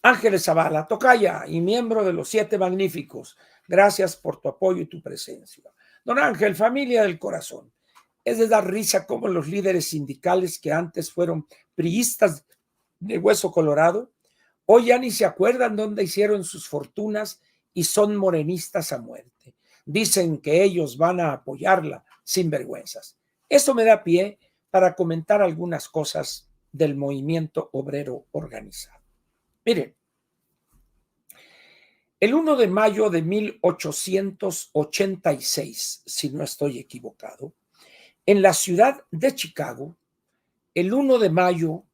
Ángeles Zavala, tocaya y miembro de los 7 Magníficos, gracias por tu apoyo y tu presencia. Don Ángel, familia del corazón, es de dar risa como los líderes sindicales que antes fueron priistas de hueso colorado, hoy ya ni se acuerdan dónde hicieron sus fortunas y son morenistas a muerte. Dicen que ellos van a apoyarla sin vergüenzas. Esto me da pie para comentar algunas cosas del movimiento obrero organizado. Miren, el 1 de mayo de 1886, si no estoy equivocado, en la ciudad de Chicago, el 1 de mayo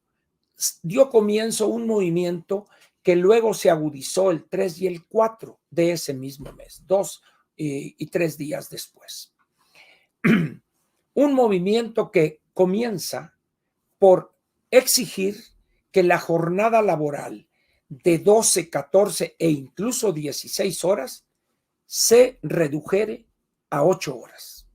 dio comienzo un movimiento que luego se agudizó el 3 y el 4 de ese mismo mes, 2 y 3 días después. Un movimiento que comienza por exigir que la jornada laboral de 12, 14 e incluso 16 horas se redujere a 8 horas.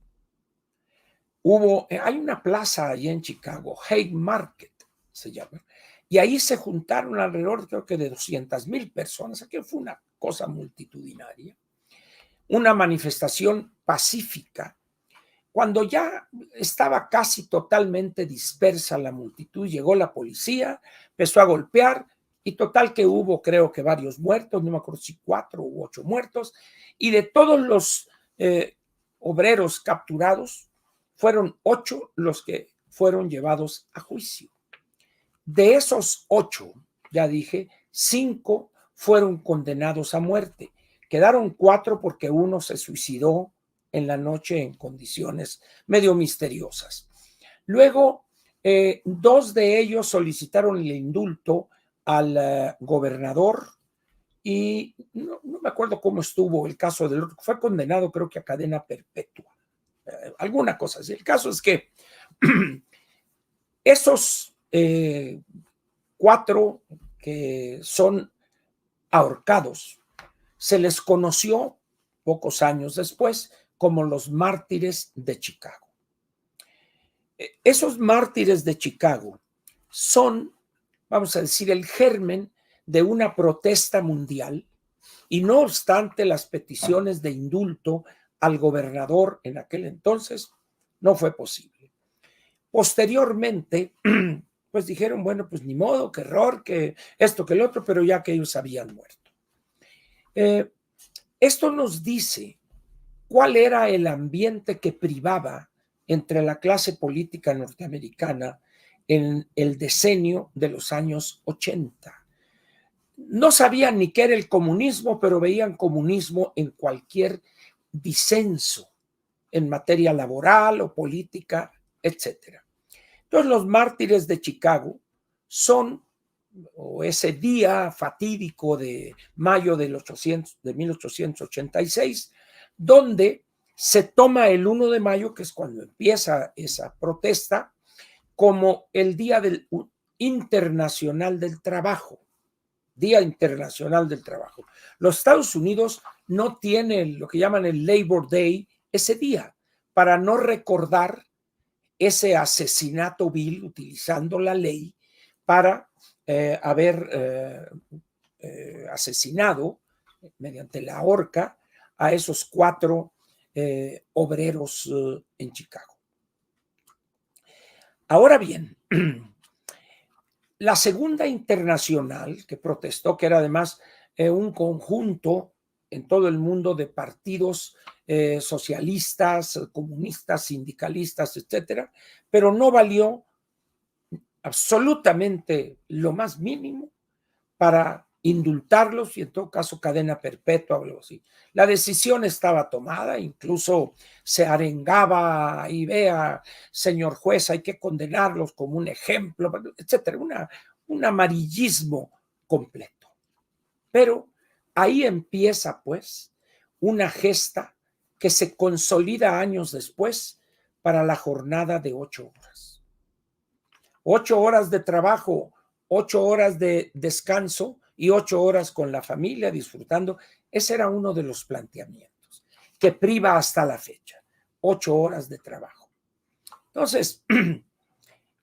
Hay una plaza allí en Chicago, Haymarket se llama, y ahí se juntaron alrededor, creo que de 200,000 personas, que fue una cosa multitudinaria, una manifestación pacífica. Cuando ya estaba casi totalmente dispersa la multitud, llegó la policía, empezó a golpear y total que hubo, creo que varios muertos, no me acuerdo si 4 u 8 muertos, y de todos los obreros capturados, fueron 8 los que fueron llevados a juicio. De esos 8, ya dije, 5 fueron condenados a muerte. Quedaron 4 porque uno se suicidó en la noche en condiciones medio misteriosas. Luego, 2 de ellos solicitaron el indulto al gobernador y no me acuerdo cómo estuvo el caso del otro. Fue condenado, creo que a cadena perpetua. Alguna cosa así. El caso es que esos 4 que son ahorcados se les conoció pocos años después como los mártires de Chicago. Esos mártires de Chicago son, vamos a decir, el germen de una protesta mundial y no obstante las peticiones de indulto al gobernador en aquel entonces, no fue posible. Posteriormente, pues dijeron, bueno, pues ni modo, qué error, que esto, que el otro, pero ya que ellos habían muerto. Esto nos dice cuál era el ambiente que privaba entre la clase política norteamericana en el decenio de los años 80. No sabían ni qué era el comunismo, pero veían comunismo en cualquier disenso en materia laboral o política, etcétera. Entonces, los mártires de Chicago son, o ese día fatídico de mayo de 1886, donde se toma el 1 de mayo, que es cuando empieza esa protesta, como el Día Internacional del Trabajo. Día Internacional del Trabajo. Los Estados Unidos no tienen lo que llaman el Labor Day ese día, para no recordar ese asesinato vil utilizando la ley para haber asesinado mediante la horca a esos 4 obreros en Chicago. Ahora bien, la Segunda Internacional que protestó, que era además un conjunto en todo el mundo de partidos socialistas, comunistas, sindicalistas, etcétera, pero no valió absolutamente lo más mínimo para indultarlos y en todo caso cadena perpetua o algo así. La decisión estaba tomada, incluso se arengaba y vea, señor juez, hay que condenarlos como un ejemplo, etcétera, un amarillismo completo. Pero ahí empieza pues una gesta que se consolida años después para la jornada de 8 horas. 8 horas de trabajo, 8 horas de descanso y 8 horas con la familia disfrutando. Ese era uno de los planteamientos que priva hasta la fecha. 8 horas de trabajo. Entonces,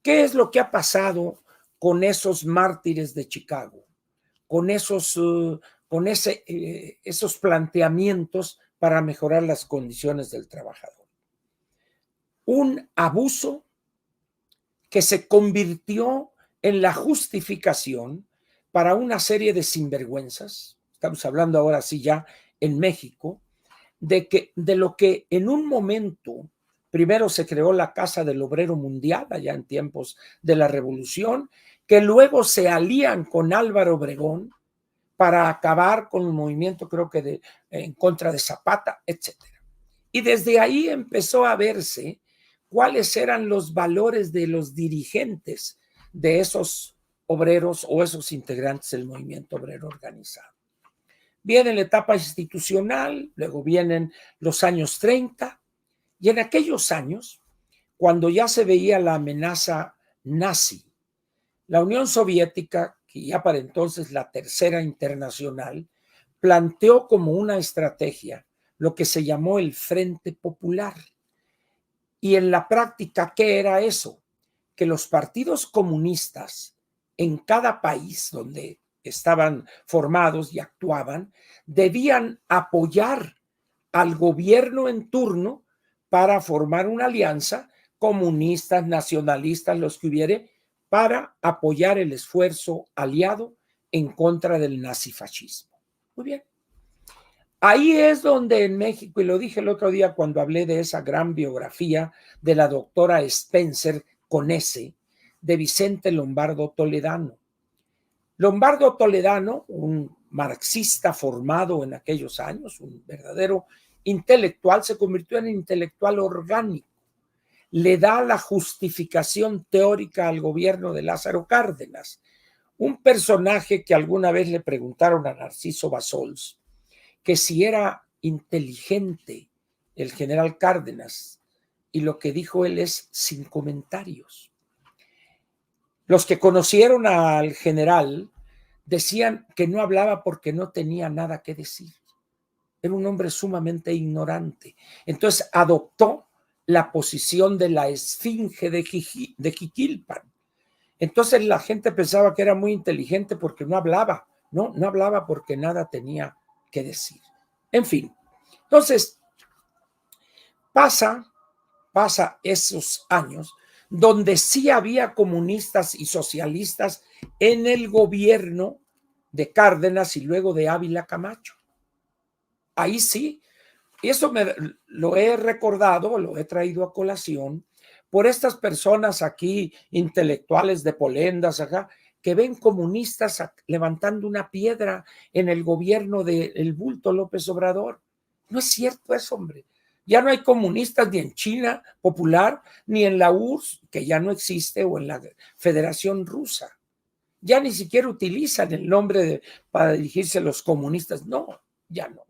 ¿qué es lo que ha pasado con esos mártires de Chicago? con esos planteamientos para mejorar las condiciones del trabajador. Un abuso que se convirtió en la justificación para una serie de sinvergüenzas, estamos hablando ahora sí ya en México, de lo que en un momento primero se creó la Casa del Obrero Mundial, allá en tiempos de la Revolución, que luego se alían con Álvaro Obregón para acabar con el movimiento, creo que en contra de Zapata, etc. Y desde ahí empezó a verse cuáles eran los valores de los dirigentes de esos obreros o esos integrantes del movimiento obrero organizado. Viene la etapa institucional, luego vienen los años 30, y en aquellos años, cuando ya se veía la amenaza nazi, la Unión Soviética, que ya para entonces la Tercera Internacional, planteó como una estrategia lo que se llamó el Frente Popular. Y en la práctica, ¿qué era eso? Que los partidos comunistas en cada país donde estaban formados y actuaban, debían apoyar al gobierno en turno para formar una alianza, comunistas, nacionalistas, los que hubiere, para apoyar el esfuerzo aliado en contra del nazifascismo. Muy bien. Ahí es donde en México, y lo dije el otro día cuando hablé de esa gran biografía de la doctora Spencer con S, de Vicente Lombardo Toledano. Lombardo Toledano, un marxista formado en aquellos años, un verdadero intelectual, se convirtió en intelectual orgánico. Le da la justificación teórica al gobierno de Lázaro Cárdenas, un personaje que alguna vez le preguntaron a Narciso Bassols que si era inteligente el general Cárdenas, y lo que dijo él es sin comentarios. Los que conocieron al general decían que no hablaba porque no tenía nada que decir. Era un hombre sumamente ignorante. Entonces adoptó la posición de la esfinge de Jiquilpan. Entonces la gente pensaba que era muy inteligente porque no hablaba. No hablaba porque nada tenía que decir. En fin, entonces pasa esos años donde sí había comunistas y socialistas en el gobierno de Cárdenas y luego de Ávila Camacho. Ahí sí, y eso lo he recordado, lo he traído a colación por estas personas aquí, intelectuales de Polendas, acá, que ven comunistas levantando una piedra en el gobierno del bulto López Obrador. No es cierto eso, hombre. Ya no hay comunistas ni en China popular, ni en la URSS, que ya no existe, o en la Federación Rusa. Ya ni siquiera utilizan el nombre para dirigirse a los comunistas. No, ya no.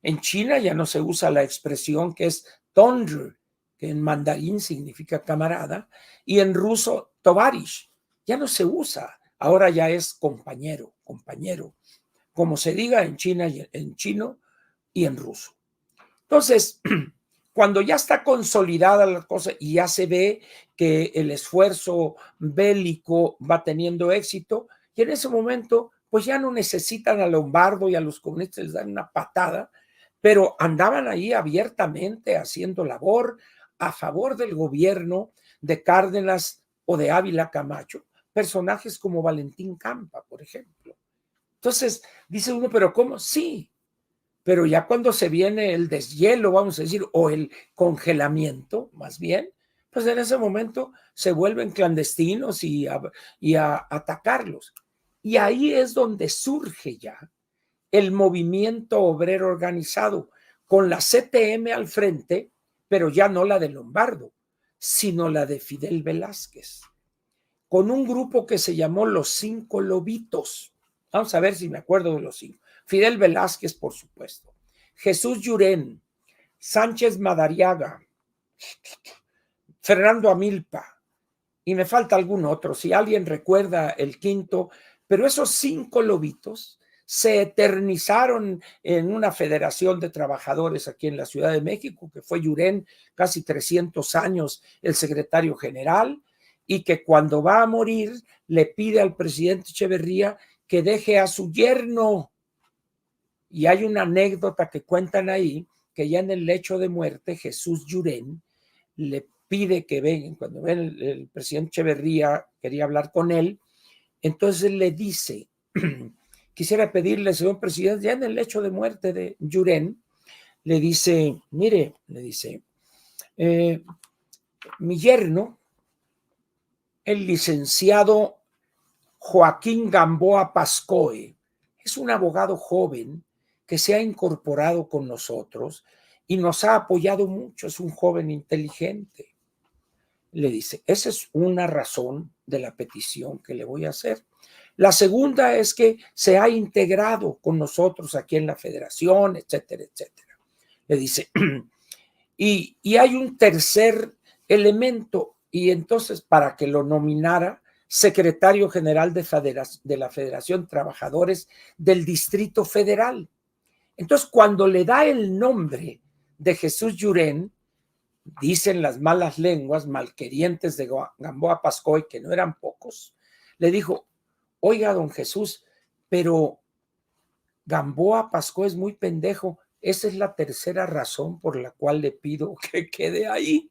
En China ya no se usa la expresión que es tongzhi, que en mandarín significa camarada, y en ruso tovarish. Ya no se usa, ahora ya es compañero, como se diga en China, en chino y en ruso. Entonces, cuando ya está consolidada la cosa y ya se ve que el esfuerzo bélico va teniendo éxito, y en ese momento, pues ya no necesitan a Lombardo y a los comunistas les dan una patada, pero andaban ahí abiertamente haciendo labor a favor del gobierno de Cárdenas o de Ávila Camacho, personajes como Valentín Campa, por ejemplo. Entonces, dice uno, ¿pero cómo? Sí, pero ya cuando se viene el deshielo, vamos a decir, o el congelamiento, más bien, pues en ese momento se vuelven clandestinos y a atacarlos. Y ahí es donde surge ya el movimiento obrero organizado, con la CTM al frente, pero ya no la de Lombardo, sino la de Fidel Velázquez, con un grupo que se llamó Los Cinco Lobitos. Vamos a ver si me acuerdo de los cinco. Fidel Velázquez, por supuesto, Jesús Llurén, Sánchez Madariaga, Fernando Amilpa, y me falta algún otro, si alguien recuerda el quinto, pero esos cinco lobitos se eternizaron en una federación de trabajadores aquí en la Ciudad de México, que fue Llurén, casi 300 años el secretario general, y que cuando va a morir le pide al presidente Echeverría que deje a su yerno. Y hay una anécdota que cuentan ahí, que ya en el lecho de muerte, Jesús Llurén le pide que venga, cuando ven el presidente Echeverría, quería hablar con él, entonces le dice, quisiera pedirle, señor presidente, ya en el lecho de muerte de Llurén, le dice, mire, le dice, mi yerno, el licenciado Joaquín Gamboa Pascoe, es un abogado joven que se ha incorporado con nosotros y nos ha apoyado mucho, es un joven inteligente. Le dice, esa es una razón de la petición que le voy a hacer. La segunda es que se ha integrado con nosotros aquí en la federación, etcétera, etcétera. Le dice, y hay un tercer elemento, y entonces para que lo nominara secretario general de la Federación Trabajadores del Distrito Federal. Entonces, cuando le da el nombre de Jesús Llurén, dicen las malas lenguas, malquerientes de Gamboa Pascoe, que no eran pocos, le dijo, oiga, don Jesús, pero Gamboa Pascoe es muy pendejo. Esa es la tercera razón por la cual le pido que quede ahí.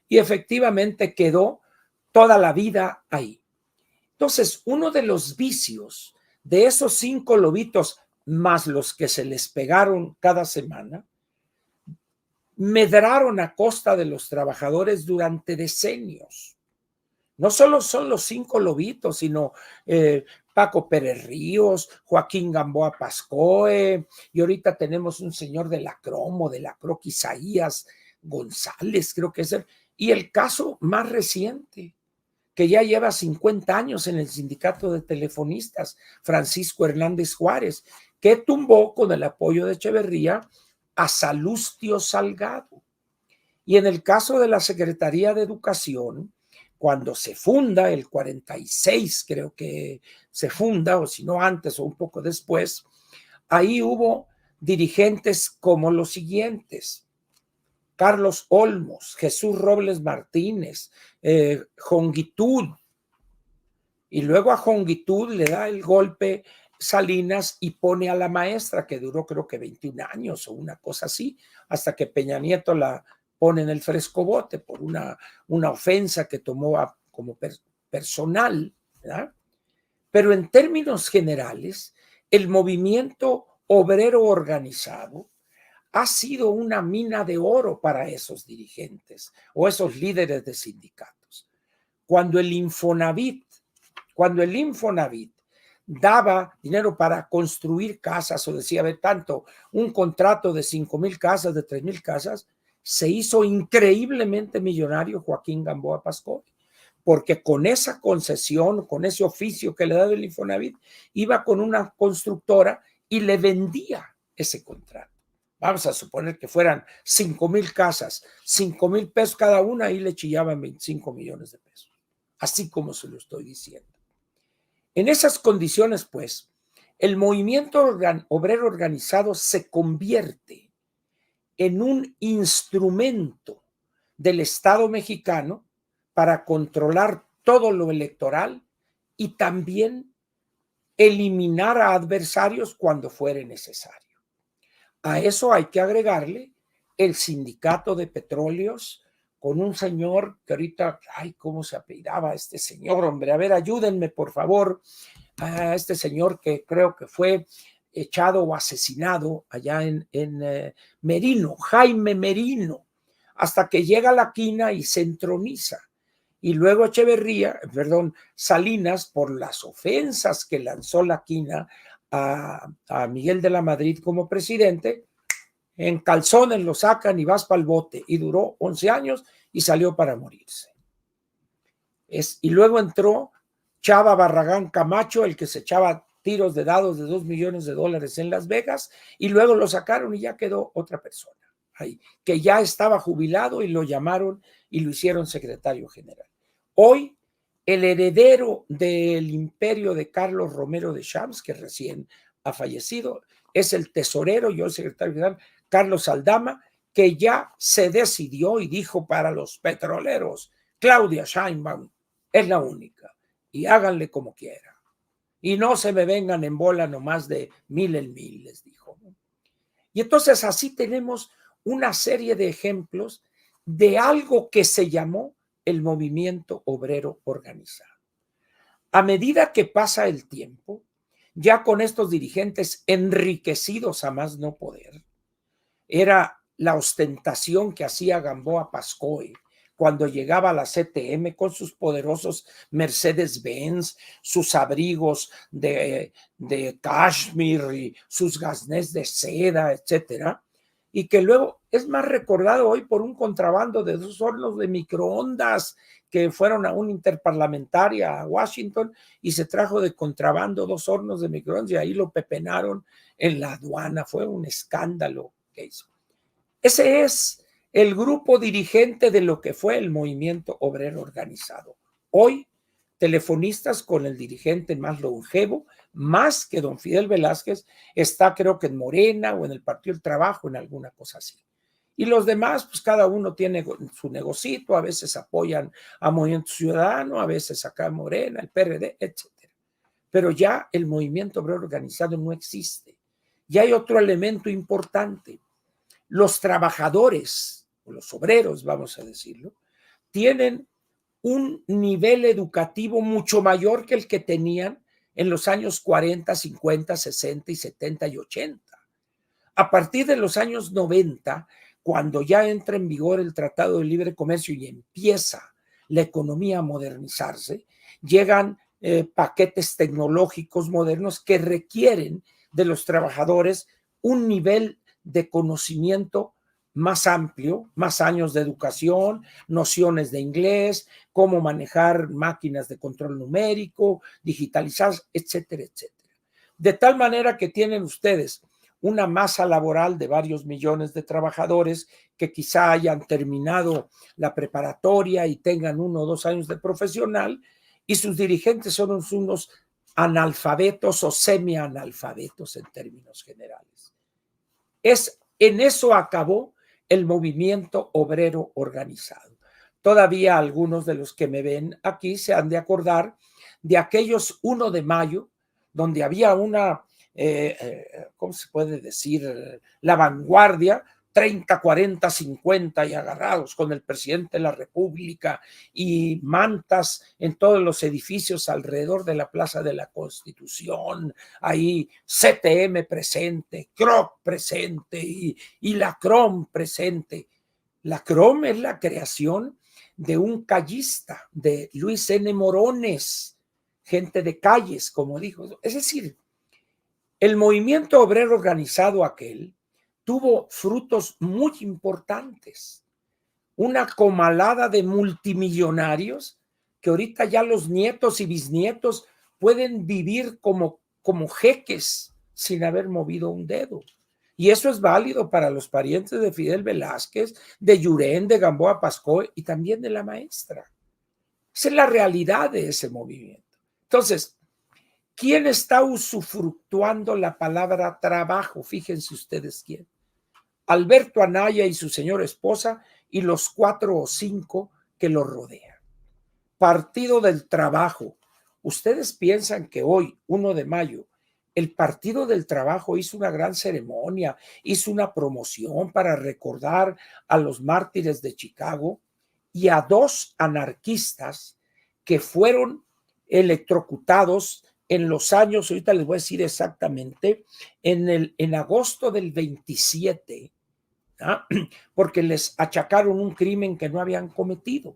Y efectivamente quedó toda la vida ahí. Entonces, uno de los vicios de esos 5 lobitos, más los que se les pegaron cada semana, medraron a costa de los trabajadores durante decenios. No solo son los 5 lobitos, sino Paco Pérez Ríos, Joaquín Gamboa Pascoe, y ahorita tenemos un señor de la Cromo, de la Croc, Isaías González, creo que es él, y el caso más reciente, que ya lleva 50 años en el sindicato de telefonistas, Francisco Hernández Juárez, que tumbó con el apoyo de Echeverría a Salustio Salgado. Y en el caso de la Secretaría de Educación, cuando se funda, el 46 creo que se funda, o si no antes o un poco después, ahí hubo dirigentes como los siguientes: Carlos Olmos, Jesús Robles Martínez, Jongitud, y luego a Jongitud le da el golpe Salinas y pone a la maestra, que duró creo que 21 años o una cosa así, hasta que Peña Nieto la pone en el frescobote por una ofensa que tomó como personal, ¿verdad? Pero en términos generales, el movimiento obrero organizado ha sido una mina de oro para esos dirigentes o esos líderes de sindicatos. Cuando el Infonavit daba dinero para construir casas o decía, ve tanto, un contrato de 5,000 casas, de 3,000 casas, se hizo increíblemente millonario Joaquín Gamboa Pascoe, porque con esa concesión, con ese oficio que le daba el Infonavit, iba con una constructora y le vendía ese contrato. Vamos a suponer que fueran 5,000 casas, 5,000 pesos cada una, y le chillaban 25 millones de pesos, así como se lo estoy diciendo. En esas condiciones, pues, el movimiento obrero organizado se convierte en un instrumento del Estado mexicano para controlar todo lo electoral y también eliminar a adversarios cuando fuere necesario. A eso hay que agregarle el sindicato de petróleos con un señor que ahorita, ay, ¿cómo se apellidaba este señor, hombre? A ver, ayúdenme, por favor, a este señor que creo que fue echado o asesinado allá en Merino, Jaime Merino, hasta que llega la quina y se entroniza. Y luego Salinas, por las ofensas que lanzó la quina a Miguel de la Madrid como presidente, en calzones lo sacan y vas para el bote. Y duró 11 años y salió para morirse. Y luego entró Chava Barragán Camacho, el que se echaba tiros de dados de $2 millones en Las Vegas, y luego lo sacaron y ya quedó otra persona ahí, que ya estaba jubilado, y lo llamaron y lo hicieron secretario general. Hoy, el heredero del imperio de Carlos Romero de Champs, que recién ha fallecido, es el tesorero, yo el secretario general, Carlos Aldama, que ya se decidió y dijo para los petroleros, Claudia Sheinbaum es la única, y háganle como quieran. y no se me vengan en bola nomás de 1000 en 1000, les dijo. Y entonces así tenemos una serie de ejemplos de algo que se llamó el movimiento obrero organizado. A medida que pasa el tiempo, ya con estos dirigentes enriquecidos a más no poder, era la ostentación que hacía Gamboa Pascoe cuando llegaba a la CTM con sus poderosos Mercedes-Benz, sus abrigos de cashmere y sus gasnés de seda, etcétera, y que luego es más recordado hoy por un contrabando de 2 hornos de microondas que fueron a una interparlamentaria a Washington y se trajo de contrabando 2 hornos de microondas y ahí lo pepenaron en la aduana. Fue un escándalo que hizo. Ese es el grupo dirigente de lo que fue el movimiento obrero organizado. Hoy, telefonistas con el dirigente más longevo, más que don Fidel Velázquez, está creo que en Morena o en el Partido del Trabajo, en alguna cosa así. Y los demás, pues cada uno tiene su negocito, a veces apoyan a Movimiento Ciudadano, a veces acá Morena, el PRD, etcétera. Pero ya el movimiento obrero organizado no existe. Y hay otro elemento importante. Los trabajadores, o los obreros, vamos a decirlo, tienen un nivel educativo mucho mayor que el que tenían en los años 40, 50, 60 y 70 y 80. A partir de los años 90, cuando ya entra en vigor el Tratado de Libre Comercio y empieza la economía a modernizarse, llegan paquetes tecnológicos modernos que requieren de los trabajadores un nivel de conocimiento más amplio, más años de educación, nociones de inglés, cómo manejar máquinas de control numérico, digitalizadas, etcétera, etcétera. De tal manera que tienen ustedes una masa laboral de varios millones de trabajadores que quizá hayan terminado la preparatoria y tengan 1 o 2 años de profesional, y sus dirigentes son unos analfabetos o semianalfabetos en términos generales. En eso acabó el movimiento obrero organizado. Todavía algunos de los que me ven aquí se han de acordar de aquellos 1 de mayo, donde había una, ¿cómo se puede decir? La vanguardia, 30, 40, 50 y agarrados con el presidente de la República y mantas en todos los edificios alrededor de la Plaza de la Constitución, ahí CTM presente, CROC presente y la CROM presente. La CROM es la creación de un callista, de Luis N. Morones, gente de calles, como dijo. Es decir, el movimiento obrero organizado aquel tuvo frutos muy importantes. Una comalada de multimillonarios que ahorita ya los nietos y bisnietos pueden vivir como jeques sin haber movido un dedo. Y eso es válido para los parientes de Fidel Velázquez, de Llurén, de Gamboa Pascoe y también de la maestra. Esa es la realidad de ese movimiento. Entonces, ¿quién está usufructuando la palabra trabajo? Fíjense ustedes quién. Alberto Anaya y su señora esposa y los 4 o 5 que lo rodean. Partido del Trabajo. ¿Ustedes piensan que hoy, 1 de mayo, el Partido del Trabajo hizo una gran ceremonia, hizo una promoción para recordar a los mártires de Chicago y a 2 anarquistas que fueron electrocutados en los años, ahorita les voy a decir exactamente, en agosto del 27, porque les achacaron un crimen que no habían cometido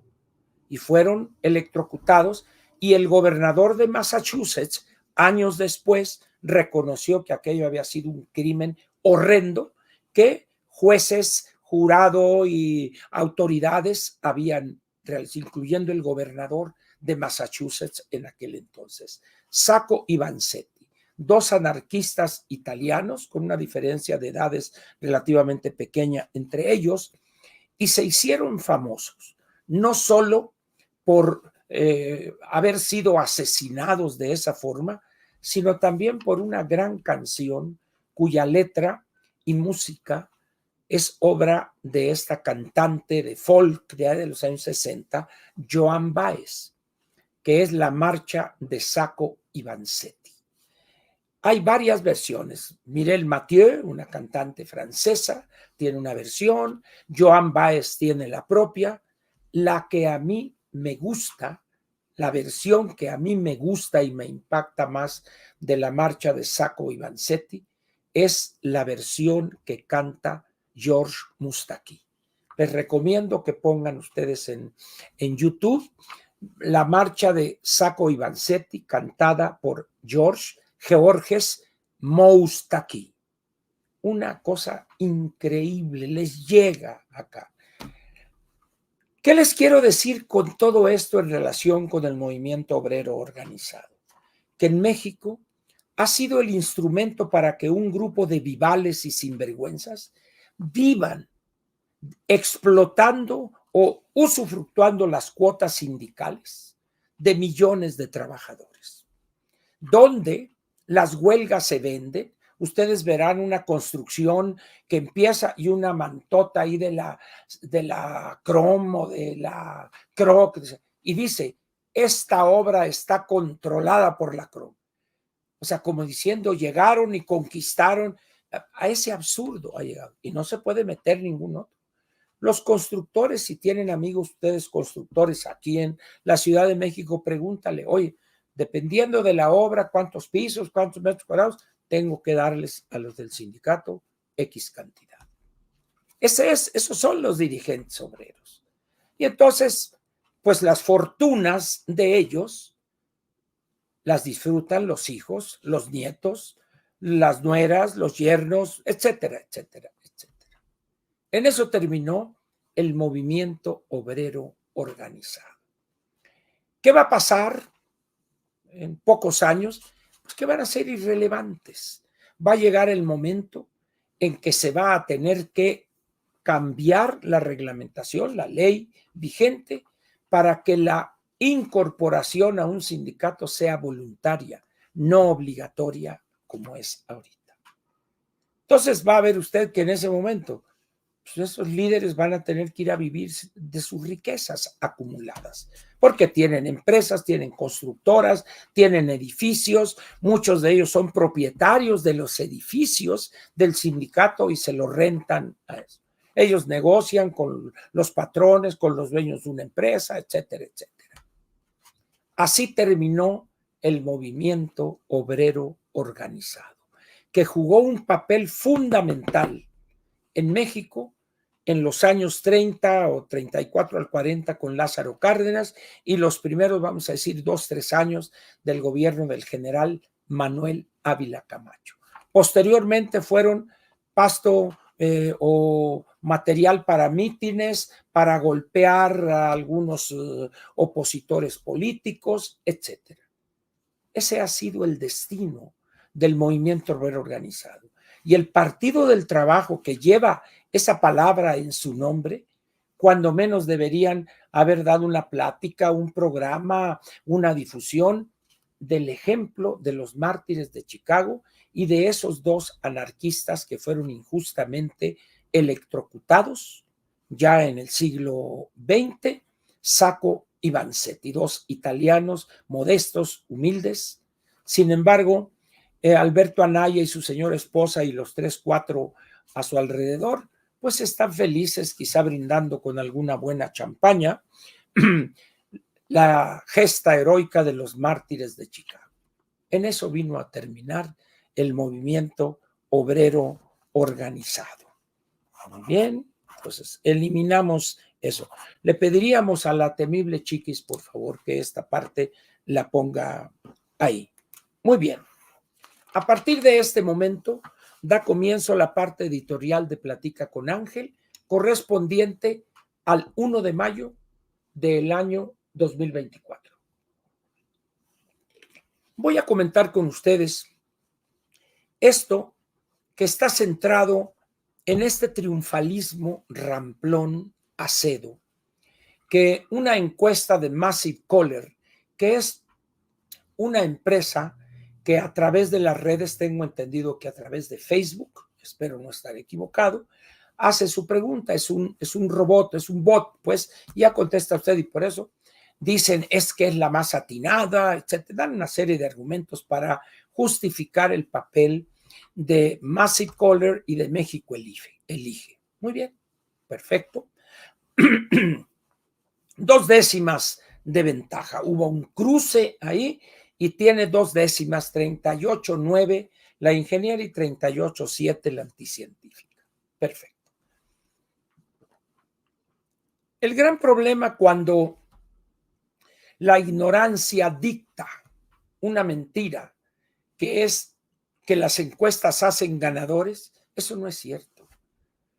y fueron electrocutados, y el gobernador de Massachusetts años después reconoció que aquello había sido un crimen horrendo que jueces, jurado y autoridades habían realizado, incluyendo el gobernador de Massachusetts en aquel entonces, Sacco y Vanzetti, 2 anarquistas italianos con una diferencia de edades relativamente pequeña entre ellos, y se hicieron famosos, no solo por haber sido asesinados de esa forma, sino también por una gran canción cuya letra y música es obra de esta cantante de folk de los años 60, Joan Baez, que es la marcha de Sacco y Vanzetti. Hay varias versiones. Mireille Mathieu, una cantante francesa, tiene una versión. Joan Baez tiene la propia. La que a mí me gusta, la versión que a mí me gusta y me impacta más de la marcha de Sacco y Vanzetti es la versión que canta George Moustaki. Les recomiendo que pongan ustedes en YouTube la marcha de Sacco y Vanzetti cantada por Georges Moustaki. Una cosa increíble, les llega acá. ¿Qué les quiero decir con todo esto en relación con el movimiento obrero organizado? Que en México ha sido el instrumento para que un grupo de vivales y sinvergüenzas vivan explotando o usufructuando las cuotas sindicales de millones de trabajadores, donde las huelgas se venden. Ustedes verán una construcción que empieza y una mantota ahí de la Crom o de la Croc y dice, esta obra está controlada por la Crom. O sea, como diciendo, llegaron y conquistaron. A ese absurdo ha llegado y no se puede meter ningún otro. Los constructores, si tienen amigos ustedes constructores aquí en la Ciudad de México, pregúntale, oye, dependiendo de la obra, cuántos pisos, cuántos metros cuadrados, tengo que darles a los del sindicato X cantidad. Esos son los dirigentes obreros. Y entonces, pues las fortunas de ellos las disfrutan los hijos, los nietos, las nueras, los yernos, etcétera, etcétera, etcétera. En eso terminó el movimiento obrero organizado. ¿Qué va a pasar en pocos años? Pues que van a ser irrelevantes. Va a llegar el momento en que se va a tener que cambiar la reglamentación, la ley vigente, para que la incorporación a un sindicato sea voluntaria, no obligatoria como es ahorita. Entonces va a ver usted que en ese momento pues esos líderes van a tener que ir a vivir de sus riquezas acumuladas, porque tienen empresas, tienen constructoras, tienen edificios, muchos de ellos son propietarios de los edificios del sindicato y se los rentan a eso. Ellos negocian con los patrones, con los dueños de una empresa, etcétera, etcétera. Así terminó el movimiento obrero organizado, que jugó un papel fundamental en México en los años 30 o 34 al 40 con Lázaro Cárdenas y los primeros, vamos a decir, 2-3 años del gobierno del general Manuel Ávila Camacho. Posteriormente fueron pasto o material para mítines, para golpear a algunos opositores políticos, etc. Ese ha sido el destino del movimiento obrero organizado. Y el Partido del Trabajo, que lleva esa palabra en su nombre, cuando menos deberían haber dado una plática, un programa, una difusión del ejemplo de los mártires de Chicago y de esos dos anarquistas que fueron injustamente electrocutados ya en el siglo XX, Sacco y Vanzetti, dos italianos modestos, humildes. Sin embargo, Alberto Anaya y su señora esposa y los 3-4 a su alrededor, pues están felices, quizá brindando con alguna buena champaña, la gesta heroica de los mártires de Chicago. En eso vino a terminar el movimiento obrero organizado. Muy bien, entonces eliminamos eso. Le pediríamos a la temible Chiquis, por favor, que esta parte la ponga ahí. Muy bien. A partir de este momento da comienzo la parte editorial de Platica con Ángel, correspondiente al 1 de mayo del año 2024. Voy a comentar con ustedes esto que está centrado en este triunfalismo ramplón, acedo, que una encuesta de Massive Caller, que es una empresa que a través de las redes, tengo entendido que a través de Facebook, espero no estar equivocado, hace su pregunta, es un robot, es un bot, pues ya contesta usted y por eso dicen es que es la más atinada, etcétera, dan una serie de argumentos para justificar el papel de Massive Caller y de México Elige. Muy bien, perfecto. 2 décimas de ventaja. Hubo un cruce ahí y tiene 2 décimas, 38.9 la ingeniera y 38.7 la anticientífica. Perfecto. El gran problema cuando la ignorancia dicta una mentira, que es que las encuestas hacen ganadores, eso no es cierto.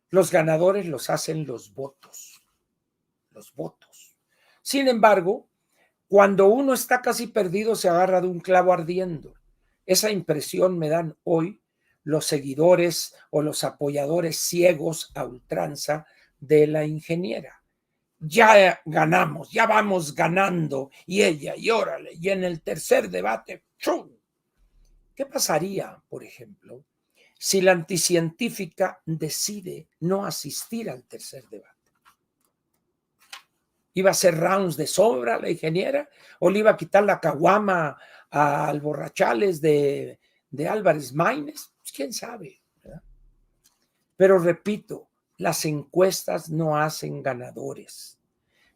Los ganadores los hacen los votos. Los votos. Sin embargo, cuando uno está casi perdido, se agarra de un clavo ardiendo. Esa impresión me dan hoy los seguidores o los apoyadores ciegos a ultranza de la ingeniera. Ya ganamos, ya vamos ganando, y ella, y órale, y en el tercer debate, ¡chum! ¿Qué pasaría, por ejemplo, si la anticientífica decide no asistir al tercer debate? ¿Iba a hacer rounds de sobra la ingeniera? ¿O le iba a quitar la caguama al borrachales de Álvarez Maínez? Pues quién sabe, ¿verdad? Pero repito, las encuestas no hacen ganadores.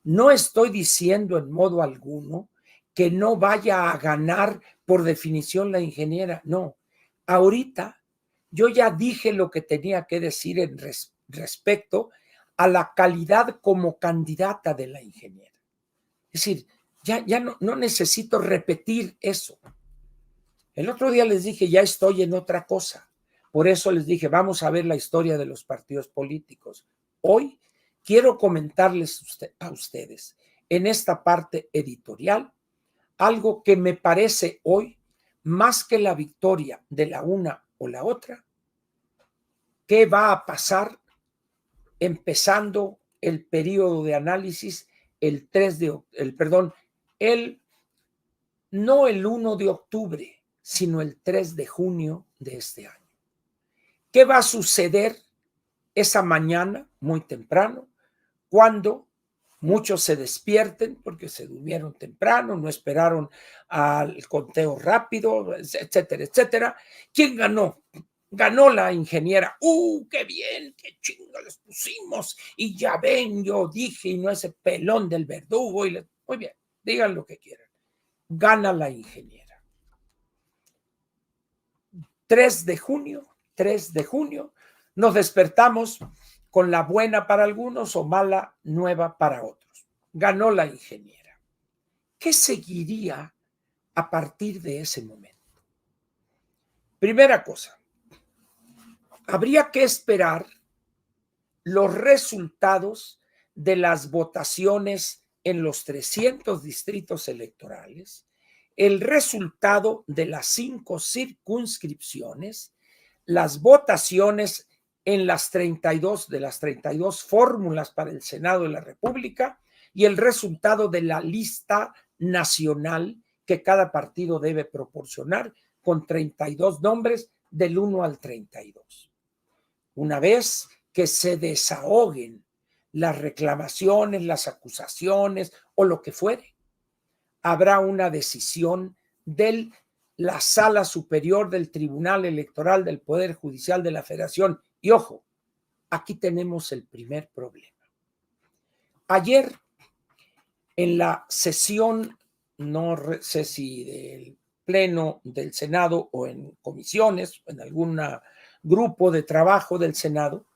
No estoy diciendo en modo alguno que no vaya a ganar por definición la ingeniera. No, ahorita yo ya dije lo que tenía que decir en respecto a la calidad como candidata de la ingeniera. Es decir, ya no necesito repetir eso. El otro día les dije, ya estoy en otra cosa. Por eso les dije, vamos a ver la historia de los partidos políticos. Hoy quiero comentarles a ustedes en esta parte editorial algo que me parece hoy, más que la victoria de la una o la otra, qué va a pasar empezando el periodo de análisis no el 1 de octubre, sino el 3 de junio de este año. ¿Qué va a suceder esa mañana, muy temprano, cuando muchos se despierten porque se durmieron temprano, no esperaron al conteo rápido, etcétera, etcétera? ¿Quién ganó? Ganó la ingeniera. ¡Qué bien! ¡Qué chingo les pusimos! Y ya ven, yo dije, y no ese pelón del verdugo. Muy bien, digan lo que quieran. Gana la ingeniera. 3 de junio, nos despertamos con la buena para algunos o mala nueva para otros. Ganó la ingeniera. ¿Qué seguiría a partir de ese momento? Primera cosa, habría que esperar los resultados de las votaciones en los 300 distritos electorales, el resultado de las 5 circunscripciones, las votaciones en las 32 fórmulas para el Senado de la República y el resultado de la lista nacional que cada partido debe proporcionar con 32 nombres del 1 al 32. Una vez que se desahoguen las reclamaciones, las acusaciones o lo que fuere, habrá una decisión de la Sala Superior del Tribunal Electoral del Poder Judicial de la Federación. Y ojo, aquí tenemos el primer problema. Ayer, en la sesión, no sé si del Pleno del Senado o en comisiones, o en algún grupo de trabajo del Senado,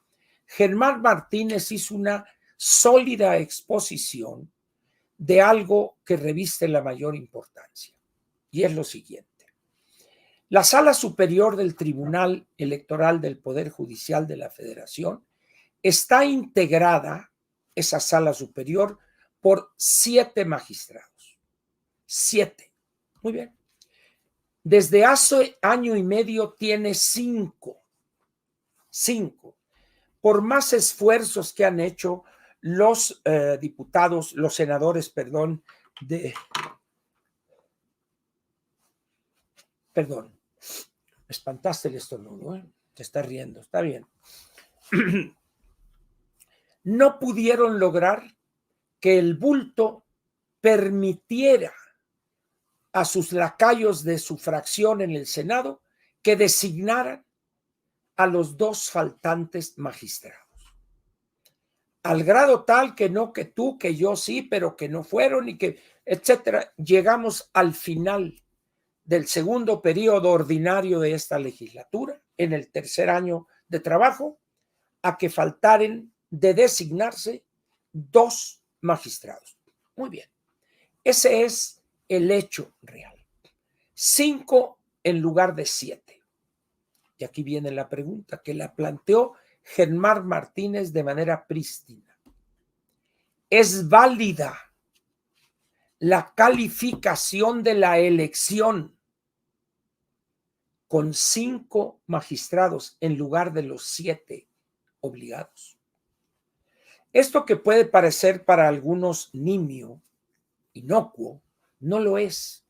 Germán Martínez hizo una sólida exposición de algo que reviste la mayor importancia, y es lo siguiente. La Sala Superior del Tribunal Electoral del Poder Judicial de la Federación está integrada, esa Sala Superior, por 7 magistrados. 7. Muy bien. Desde hace año y medio tiene 5. 5. Por más esfuerzos que han hecho los diputados, los senadores, perdón, perdón, me espantaste el estornudo, ¿eh? Te estás riendo, está bien. No pudieron lograr que el bulto permitiera a sus lacayos de su fracción en el Senado que designaran a los 2 faltantes magistrados. Al grado tal que no, que tú, que yo sí, pero que no fueron y que, etcétera. Llegamos al final del segundo periodo ordinario de esta legislatura, en el tercer año de trabajo, a que faltaren de designarse 2 magistrados. Muy bien. Ese es el hecho real. 5 en lugar de 7. Y aquí viene la pregunta que la planteó Germán Martínez de manera prístina. ¿Es válida la calificación de la elección con 5 magistrados en lugar de los 7 obligados? Esto que puede parecer para algunos nimio, inocuo, no lo es,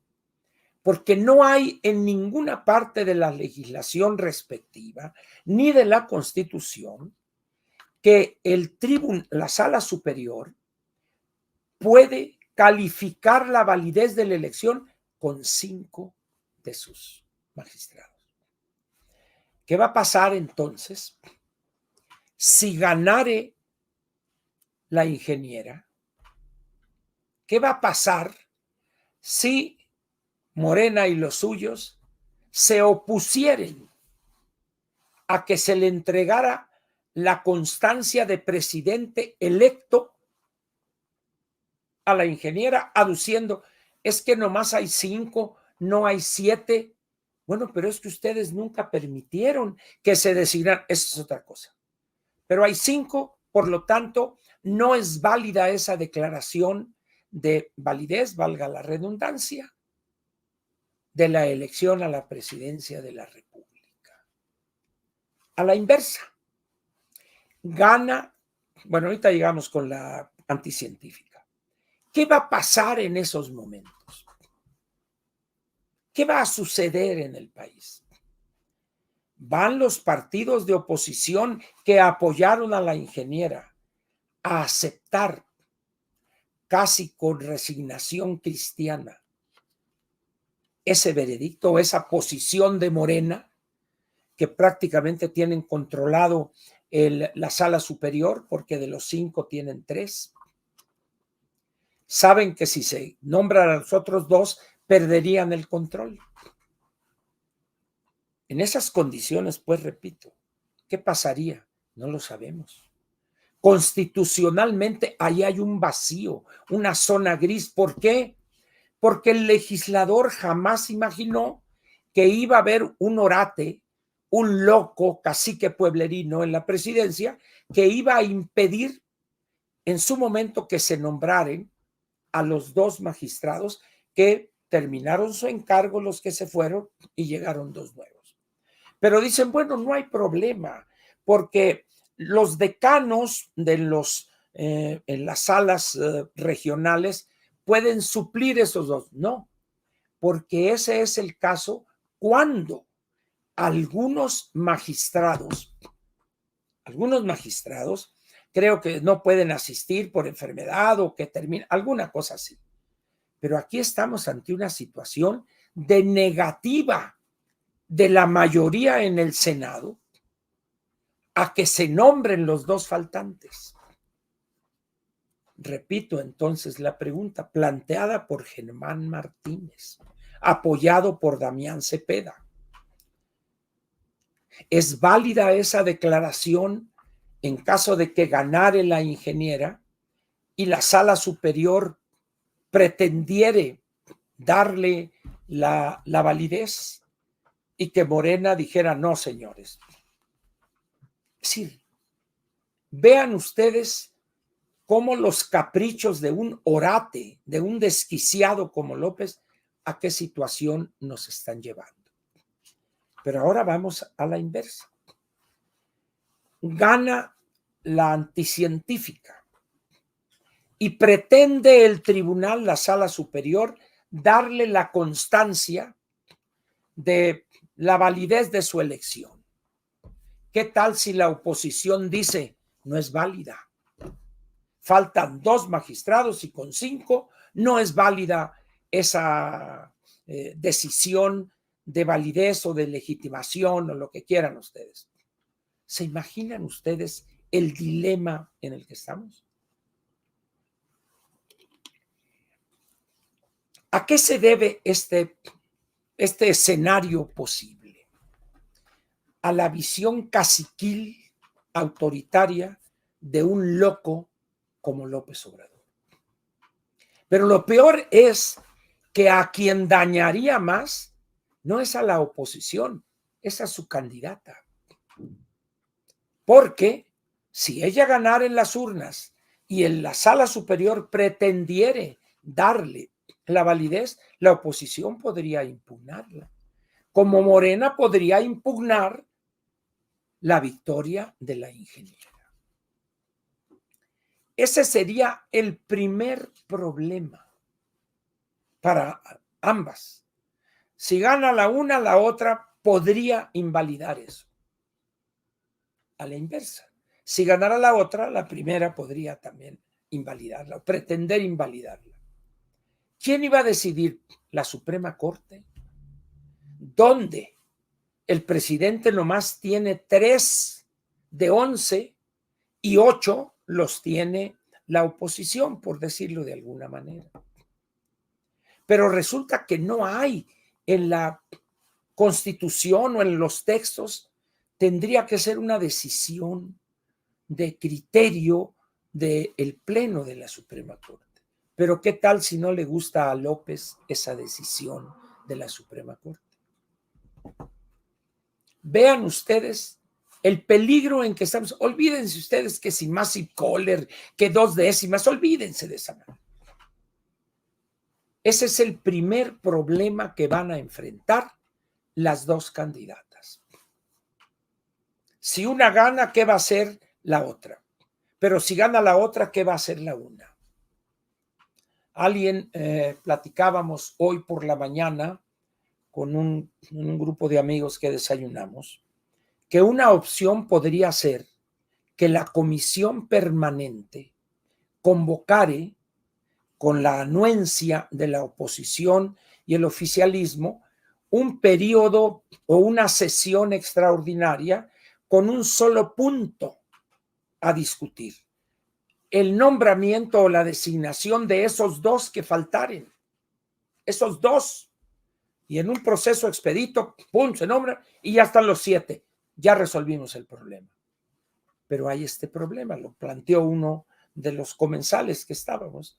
porque no hay en ninguna parte de la legislación respectiva ni de la Constitución que la Sala Superior puede calificar la validez de la elección con 5 de sus magistrados. ¿Qué va a pasar entonces si ganare la ingeniera? ¿Qué va a pasar si Morena y los suyos se opusieren a que se le entregara la constancia de presidente electo a la ingeniera, aduciendo, es que nomás hay 5, no hay 7? Bueno, pero es que ustedes nunca permitieron que se designaran. Eso es otra cosa. Pero hay 5, por lo tanto, no es válida esa declaración de validez, valga la redundancia, de la elección a la presidencia de la República. A la inversa, gana, bueno, ahorita llegamos con la anticientífica. ¿Qué va a pasar en esos momentos? ¿Qué va a suceder en el país? ¿Van los partidos de oposición que apoyaron a la ingeniera a aceptar casi con resignación cristiana ese veredicto o esa posición de Morena, que prácticamente tienen controlado la sala superior, porque de los 5 tienen 3? Saben que si se nombran a los otros 2, perderían el control. En esas condiciones, pues repito, ¿qué pasaría? No lo sabemos. Constitucionalmente, ahí hay un vacío, una zona gris. ¿Por qué? Porque el legislador jamás imaginó que iba a haber un orate, un loco cacique pueblerino en la presidencia, que iba a impedir en su momento que se nombraren a los 2 magistrados que terminaron su encargo, los que se fueron, y llegaron 2 nuevos. Pero dicen, bueno, no hay problema, porque los decanos de en las salas regionales pueden suplir esos 2. No, porque ese es el caso cuando algunos magistrados creo que no pueden asistir por enfermedad o que termina, alguna cosa así. Pero aquí estamos ante una situación de negativa de la mayoría en el Senado a que se nombren los 2 faltantes. Repito entonces la pregunta planteada por Germán Martínez, apoyado por Damián Cepeda. ¿Es válida esa declaración en caso de que ganare la ingeniera y la sala superior pretendiere darle la validez y que Morena dijera no, señores? Es decir, vean ustedes cómo los caprichos de un orate, de un desquiciado como López, a qué situación nos están llevando. Pero ahora vamos a la inversa. Gana la anticientífica y pretende el tribunal, la sala superior, darle la constancia de la validez de su elección. ¿Qué tal si la oposición dice no es válida? Faltan 2 magistrados y con 5 no es válida esa decisión de validez o de legitimación o lo que quieran ustedes. ¿Se imaginan ustedes el dilema en el que estamos? ¿A qué se debe este escenario posible? A la visión caciquil, autoritaria, de un loco como López Obrador. Pero lo peor es que a quien dañaría más no es a la oposición, es a su candidata. Porque si ella ganara en las urnas y en la sala superior pretendiere darle la validez, la oposición podría impugnarla. Como Morena podría impugnar la victoria de la ingeniera. Ese sería el primer problema para ambas. Si gana la una, la otra podría invalidar eso. A la inversa. Si ganara la otra, la primera podría también invalidarla o pretender invalidarla. ¿Quién iba a decidir? ¿La Suprema Corte? ¿Dónde el presidente nomás tiene 3 de 11 y 8 los tiene la oposición, por decirlo de alguna manera? Pero resulta que no hay en la Constitución o en los textos, tendría que ser una decisión de criterio del Pleno de la Suprema Corte. Pero ¿qué tal si no le gusta a López esa decisión de la Suprema Corte? Vean ustedes el peligro en que estamos. Olvídense ustedes que si Massive Caller, que 2 décimas, olvídense de esa manera. Ese es el primer problema que van a enfrentar las dos candidatas. Si una gana, ¿qué va a hacer la otra? Pero si gana la otra, ¿qué va a hacer la una? Platicábamos hoy por la mañana con un grupo de amigos que desayunamos, que una opción podría ser que la comisión permanente convocare con la anuencia de la oposición y el oficialismo un periodo o una sesión extraordinaria con un solo punto a discutir: el nombramiento o la designación de esos 2 que faltaren, esos 2, y en un proceso expedito, ¡pum!, se nombra y ya están los 7, ya resolvimos el problema. Pero hay este problema, lo planteó uno de los comensales que estábamos.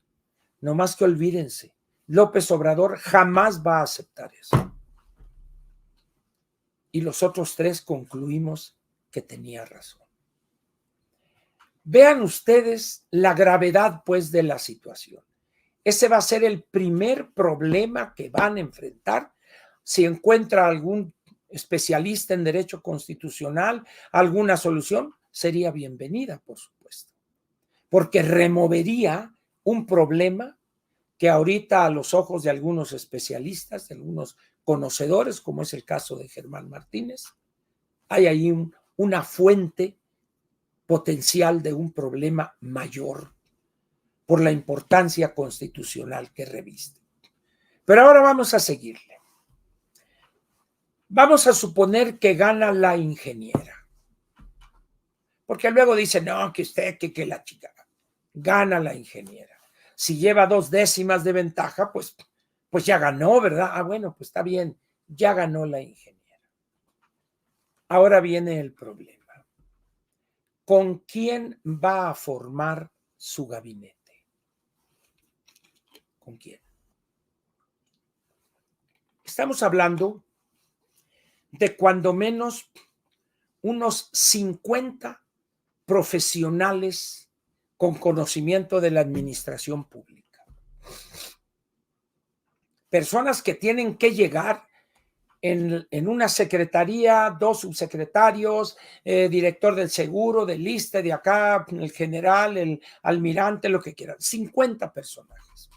No más que olvídense, López Obrador jamás va a aceptar eso. Y los otros 3 concluimos que tenía razón. Vean ustedes la gravedad, pues, de la situación. Ese va a ser el primer problema que van a enfrentar. Si encuentra algún especialista en derecho constitucional alguna solución, sería bienvenida, por supuesto, porque removería un problema que ahorita, a los ojos de algunos especialistas, de algunos conocedores, como es el caso de Germán Martínez, hay ahí una fuente potencial de un problema mayor por la importancia constitucional que reviste. Pero ahora vamos a seguirle. Vamos a suponer que gana la ingeniera, porque luego dice, no, que usted, que la chica. Gana la ingeniera. Si lleva 2 décimas de ventaja, pues ya ganó, ¿verdad? Ah, bueno, pues está bien, ya ganó la ingeniera. Ahora viene el problema. ¿Con quién va a formar su gabinete? ¿Con quién? Estamos hablando de cuando menos unos 50 profesionales con conocimiento de la administración pública. Personas que tienen que llegar en una secretaría, 2 subsecretarios, director del seguro, del ISSSTE, de acá, el general, el almirante, lo que quieran. 50 personajes.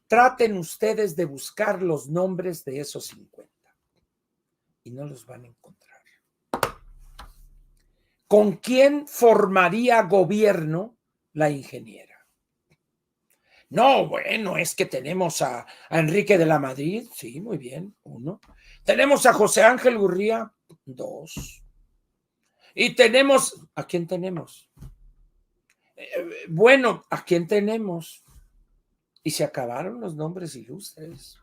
Traten ustedes de buscar los nombres de esos 50 y no los van a encontrar. ¿Con quién formaría gobierno la ingeniera? No, bueno, es que tenemos a Enrique de la Madrid, sí, muy bien, 1. Tenemos a José Ángel Gurría, 2. Y tenemos, ¿a quién tenemos? Bueno, ¿a quién tenemos? Y se acabaron los nombres ilustres.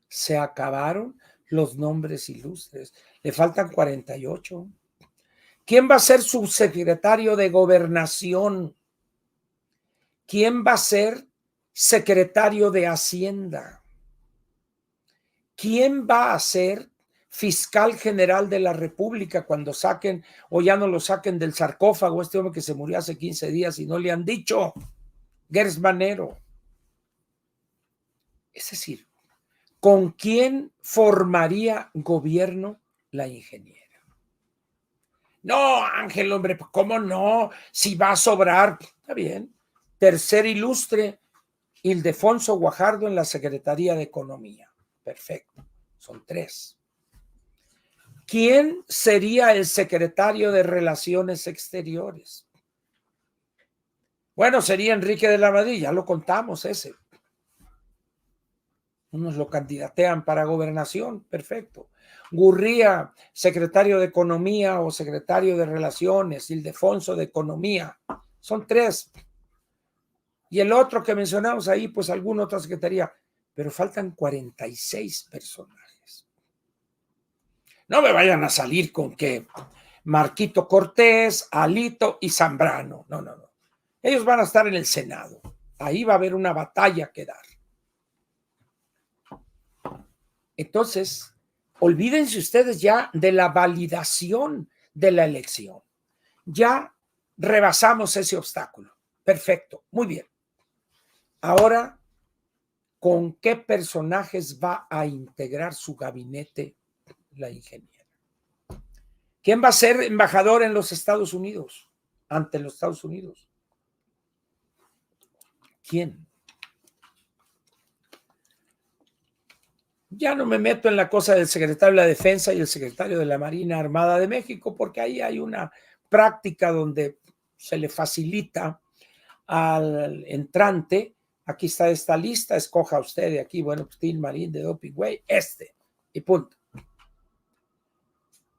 Se acabaron los nombres ilustres. Le faltan 48. ¿Quién va a ser subsecretario de Gobernación? ¿Quién va a ser secretario de Hacienda? ¿Quién va a ser fiscal general de la República cuando saquen o ya no lo saquen del sarcófago este hombre que se murió hace 15 días y no le han dicho? Gers Manero. Es decir, ¿con quién formaría gobierno la ingeniera? No, Ángel, hombre, ¿cómo no? Si va a sobrar, está bien. Tercer ilustre, Ildefonso Guajardo en la Secretaría de Economía. Perfecto, son 3. ¿Quién sería el secretario de Relaciones Exteriores? Bueno, sería Enrique de la Madrid, ya lo contamos ese. Unos lo candidatean para gobernación, perfecto. Gurría, secretario de Economía o secretario de Relaciones, Ildefonso de Economía, son 3. Y el otro que mencionamos ahí, pues alguna otra secretaría, pero faltan 46 personajes. No me vayan a salir con que Marquito Cortés, Alito y Zambrano. No, no, no. Ellos van a estar en el Senado. Ahí va a haber una batalla que dar. Entonces, olvídense ustedes ya de la validación de la elección. Ya rebasamos ese obstáculo. Perfecto, muy bien. Ahora, ¿con qué personajes va a integrar su gabinete la ingeniera? ¿Quién va a ser embajador en los Estados Unidos? Ante los Estados Unidos. ¿Quién? Ya no me meto en la cosa del secretario de la Defensa y el secretario de la Marina Armada de México, porque ahí hay una práctica donde se le facilita al entrante. Aquí está esta lista, escoja usted de aquí, bueno, pues Team Marín de Doping Way, y punto.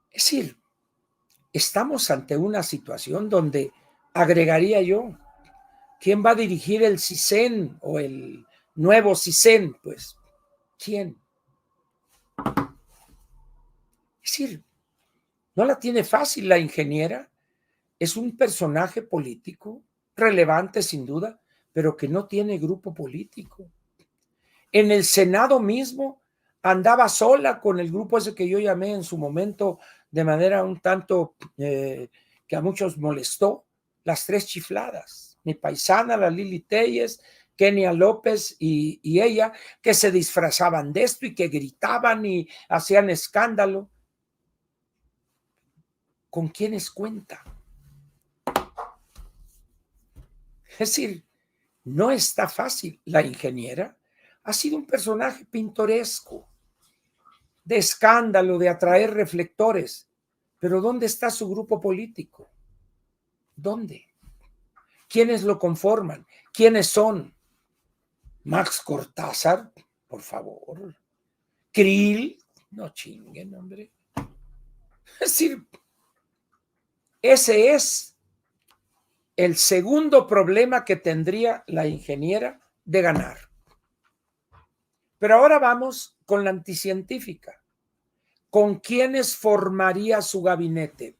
Es decir, estamos ante una situación donde agregaría yo, ¿quién va a dirigir el CISEN o el nuevo CISEN? Pues, ¿quién? Es decir, no la tiene fácil la ingeniera, es un personaje político relevante sin duda, pero que no tiene grupo político. En el Senado mismo andaba sola con el grupo ese que yo llamé en su momento de manera un tanto que a muchos molestó, las 3 chifladas. Mi paisana, la Lili Telles, Kenia López y ella, que se disfrazaban de esto y que gritaban y hacían escándalo. ¿Con quiénes cuenta? Es decir, no está fácil. La ingeniera ha sido un personaje pintoresco, de escándalo, de atraer reflectores. Pero ¿dónde está su grupo político? ¿Dónde? ¿Quiénes lo conforman? ¿Quiénes son? Max Cortázar, por favor. Krill, no chinguen, hombre. Es decir, ese es el segundo problema que tendría la ingeniera de ganar. Pero ahora vamos con la anticientífica. ¿Con quiénes formaría su gabinete?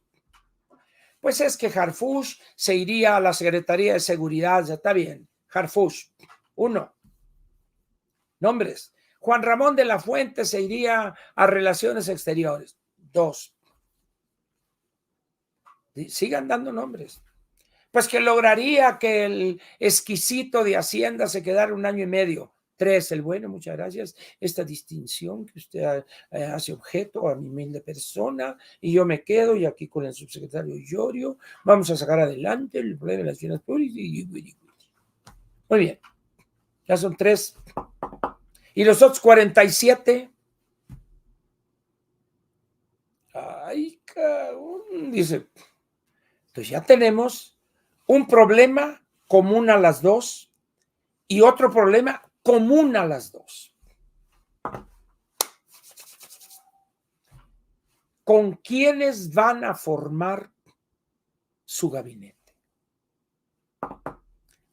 Pues es que Harfuch se iría a la Secretaría de Seguridad, ya está bien. Harfuch, 1. Nombres. Juan Ramón de la Fuente se iría a Relaciones Exteriores. 2. Sigan dando nombres. Pues que lograría que el exquisito de Hacienda se quedara 1 año y medio. 3, el bueno, muchas gracias. Esta distinción que usted hace objeto a mi humilde persona y yo me quedo y aquí con el subsecretario Llorio vamos a sacar adelante el problema de las finanzas públicas. Muy bien, ya son 3. ¿Y los otros 47? Ay, cabrón, dice, pues ya tenemos un problema común a las dos, y otro problema común a las dos. ¿Con quiénes van a formar su gabinete?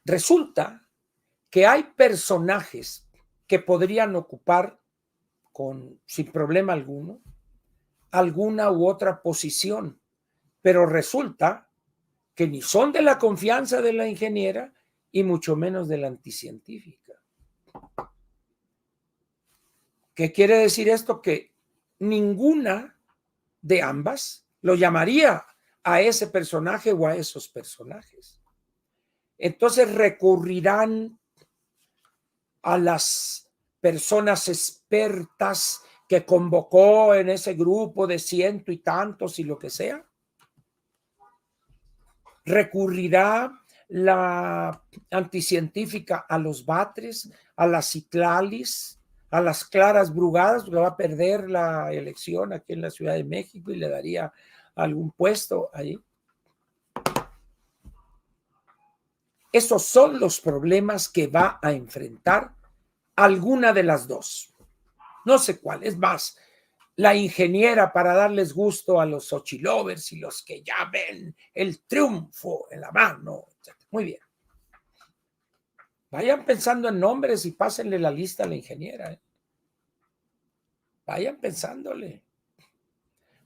Resulta que hay personajes que podrían ocupar sin problema alguno alguna u otra posición, pero resulta que ni son de la confianza de la ingeniera y mucho menos de la anticientífica. ¿Qué quiere decir esto? Que ninguna de ambas lo llamaría a ese personaje o a esos personajes. Entonces recurrirán a las personas expertas que convocó en ese grupo de ciento y tantos y lo que sea. Recurrirá la anticientífica a los Batres, a las Citlalis, a las Claras Brugadas, porque va a perder la elección aquí en la Ciudad de México y le daría algún puesto ahí. Esos son los problemas que va a enfrentar alguna de las dos. No sé cuál, es más, la ingeniera para darles gusto a los Xochilovers y los que ya ven el triunfo en la mano. Muy bien. Vayan pensando en nombres y pásenle la lista a la ingeniera. Vayan pensándole.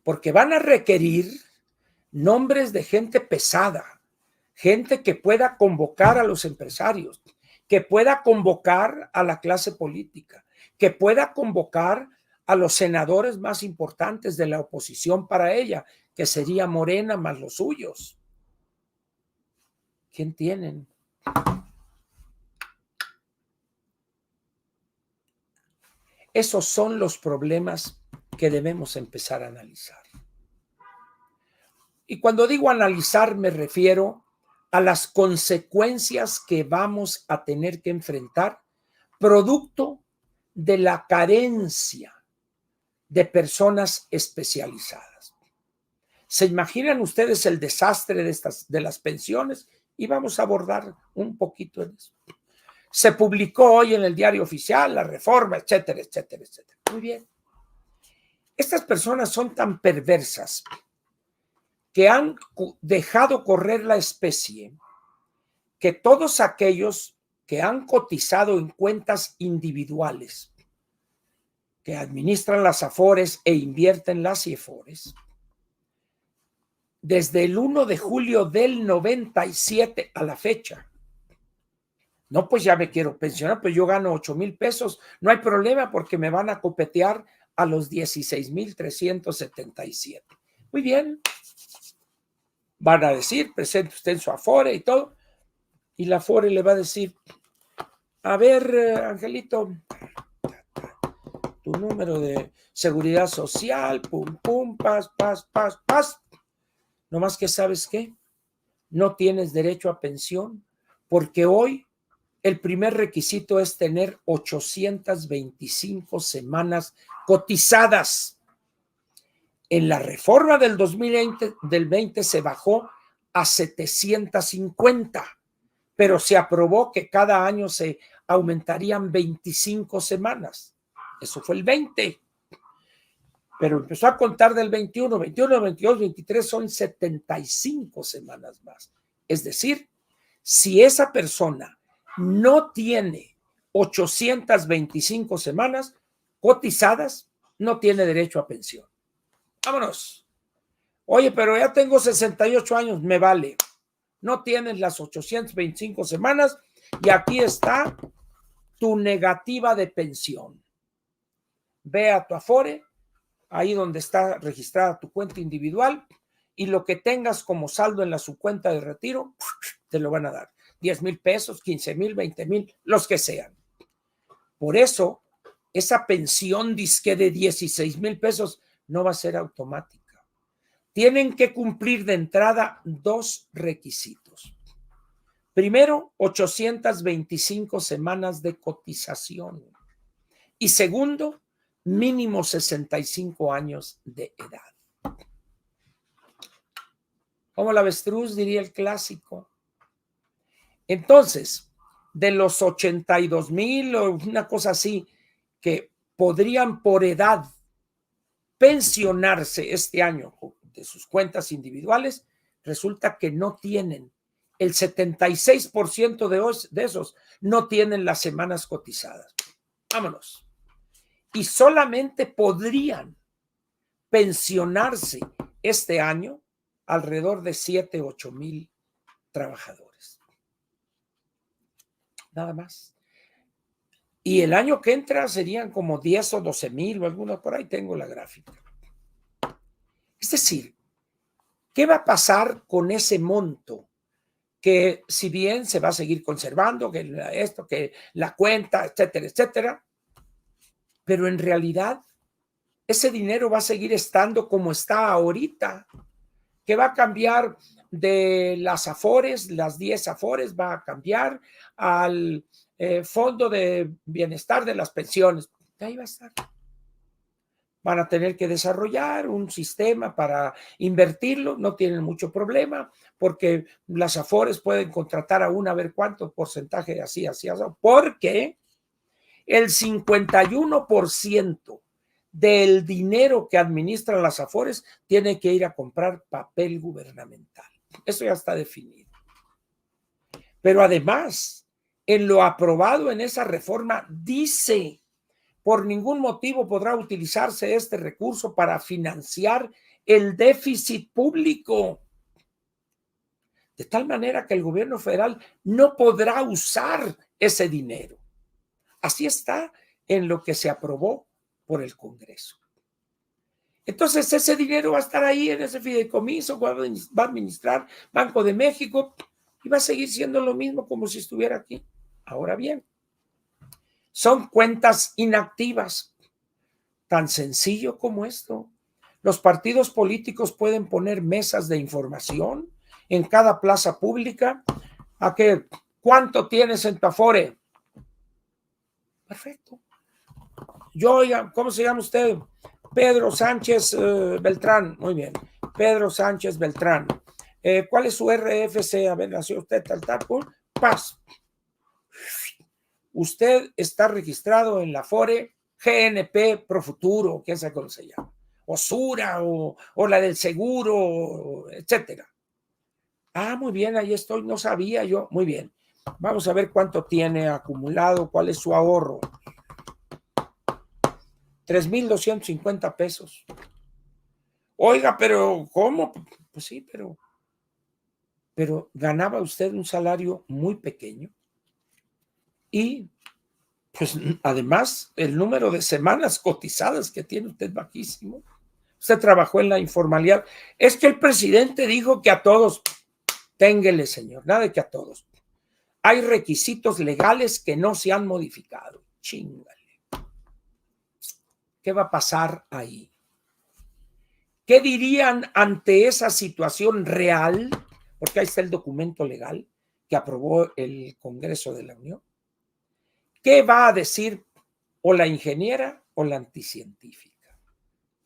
Porque van a requerir nombres de gente pesada, gente que pueda convocar a los empresarios, que pueda convocar a la clase política, que pueda convocar a los senadores más importantes de la oposición para ella, que sería Morena más los suyos. ¿Quién tienen? Esos son los problemas que debemos empezar a analizar. Y cuando digo analizar me refiero a las consecuencias que vamos a tener que enfrentar producto de la carencia de personas especializadas. ¿Se imaginan ustedes el desastre de las pensiones? Y vamos a abordar un poquito en eso. Se publicó hoy en el Diario Oficial la reforma, etcétera, etcétera, etcétera. Muy bien. Estas personas son tan perversas que han dejado correr la especie que todos aquellos que han cotizado en cuentas individuales, que administran las Afores e invierten las IEFORES, desde el 1 de julio del 97 a la fecha, no, pues ya me quiero pensionar, pues yo gano 8,000 pesos, no hay problema porque me van a copetear a los 16,377. Muy bien. Van a decir, presente usted en su Afore y todo, y la Afore le va a decir, a ver, Angelito, tu número de seguridad social, pum, pum, pas, pas, pas, pas. No más que, ¿sabes qué? No tienes derecho a pensión porque hoy el primer requisito es tener 825 semanas cotizadas. En la reforma del 2020 se bajó a 750, pero se aprobó que cada año se aumentarían 25 semanas. Eso fue el 20. Pero empezó a contar del 21, 22, 23, son 75 semanas más. Es decir, si esa persona no tiene 825 semanas cotizadas, no tiene derecho a pensión. Vámonos. Oye, pero ya tengo 68 años, me vale. No tienes las 825 semanas y aquí está tu negativa de pensión. Ve a tu Afore, ahí donde está registrada tu cuenta individual, y lo que tengas como saldo en la subcuenta de retiro, te lo van a dar. 10,000 pesos, 15,000, 20,000, los que sean. Por eso, esa pensión disque de 16,000 pesos no va a ser automática. Tienen que cumplir de entrada dos requisitos. Primero, 825 semanas de cotización. Y segundo, mínimo 65 años de edad. Como el avestruz, diría el clásico. Entonces, de los 82,000 o una cosa así que podrían por edad pensionarse este año de sus cuentas individuales, resulta que no tienen. El 76% de esos no tienen las semanas cotizadas. Vámonos. Y solamente podrían pensionarse este año alrededor de 7, 8 mil trabajadores. Nada más. Y el año que entra serían como 10 o 12 mil o alguna, por ahí tengo la gráfica. Es decir, ¿qué va a pasar con ese monto? Que si bien se va a seguir conservando, que esto, que la cuenta, etcétera, etcétera, pero en realidad ese dinero va a seguir estando como está ahorita, que va a cambiar de las Afores, las 10 Afores, va a cambiar al Fondo de Bienestar de las Pensiones. Ahí va a estar. Van a tener que desarrollar un sistema para invertirlo, no tienen mucho problema, porque las Afores pueden contratar a una a ver cuánto porcentaje así, porque el 51% del dinero que administran las Afores tiene que ir a comprar papel gubernamental. Eso ya está definido. Pero además, en lo aprobado en esa reforma, dice: por ningún motivo podrá utilizarse este recurso para financiar el déficit público. De tal manera que el gobierno federal no podrá usar ese dinero. Así está en lo que se aprobó por el Congreso. Entonces, ese dinero va a estar ahí en ese fideicomiso, va a administrar Banco de México y va a seguir siendo lo mismo como si estuviera aquí. Ahora bien, son cuentas inactivas. Tan sencillo como esto. Los partidos políticos pueden poner mesas de información en cada plaza pública. ¿A qué? ¿Cuánto tienes en tu Afore? Perfecto. Yo, ¿cómo se llama usted? Pedro Sánchez Beltrán. Muy bien. Pedro Sánchez Beltrán. ¿Cuál es su RFC? A ver, nació usted, tal. Paz. Usted está registrado en la Afore GNP Profuturo, que es como se llama, o Sura, o la del seguro, etcétera. Ah, muy bien, ahí estoy, no sabía yo. Muy bien. Vamos a ver cuánto tiene acumulado, cuál es su ahorro. 3,250 pesos. Oiga, pero ¿cómo? Pues sí, pero ganaba usted un salario muy pequeño y pues además el número de semanas cotizadas que tiene usted bajísimo. Usted trabajó en la informalidad. Es que el presidente dijo que a todos, téngale, señor, nada de que a todos. Hay requisitos legales que no se han modificado. Chíngale. ¿Qué va a pasar ahí? ¿Qué dirían ante esa situación real? Porque ahí está el documento legal que aprobó el Congreso de la Unión. ¿Qué va a decir o la ingeniera o la anticientífica?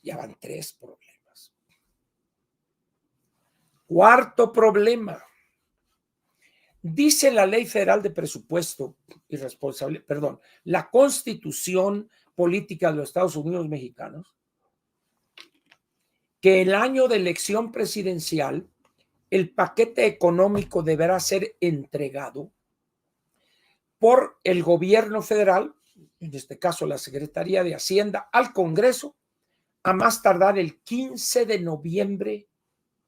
Ya van 3 problemas. Cuarto problema. Dice la Ley Federal de Presupuesto y Responsabilidad, perdón, la Constitución Política de los Estados Unidos Mexicanos, que el año de elección presidencial, el paquete económico deberá ser entregado por el gobierno federal, en este caso la Secretaría de Hacienda, al Congreso, a más tardar el 15 de noviembre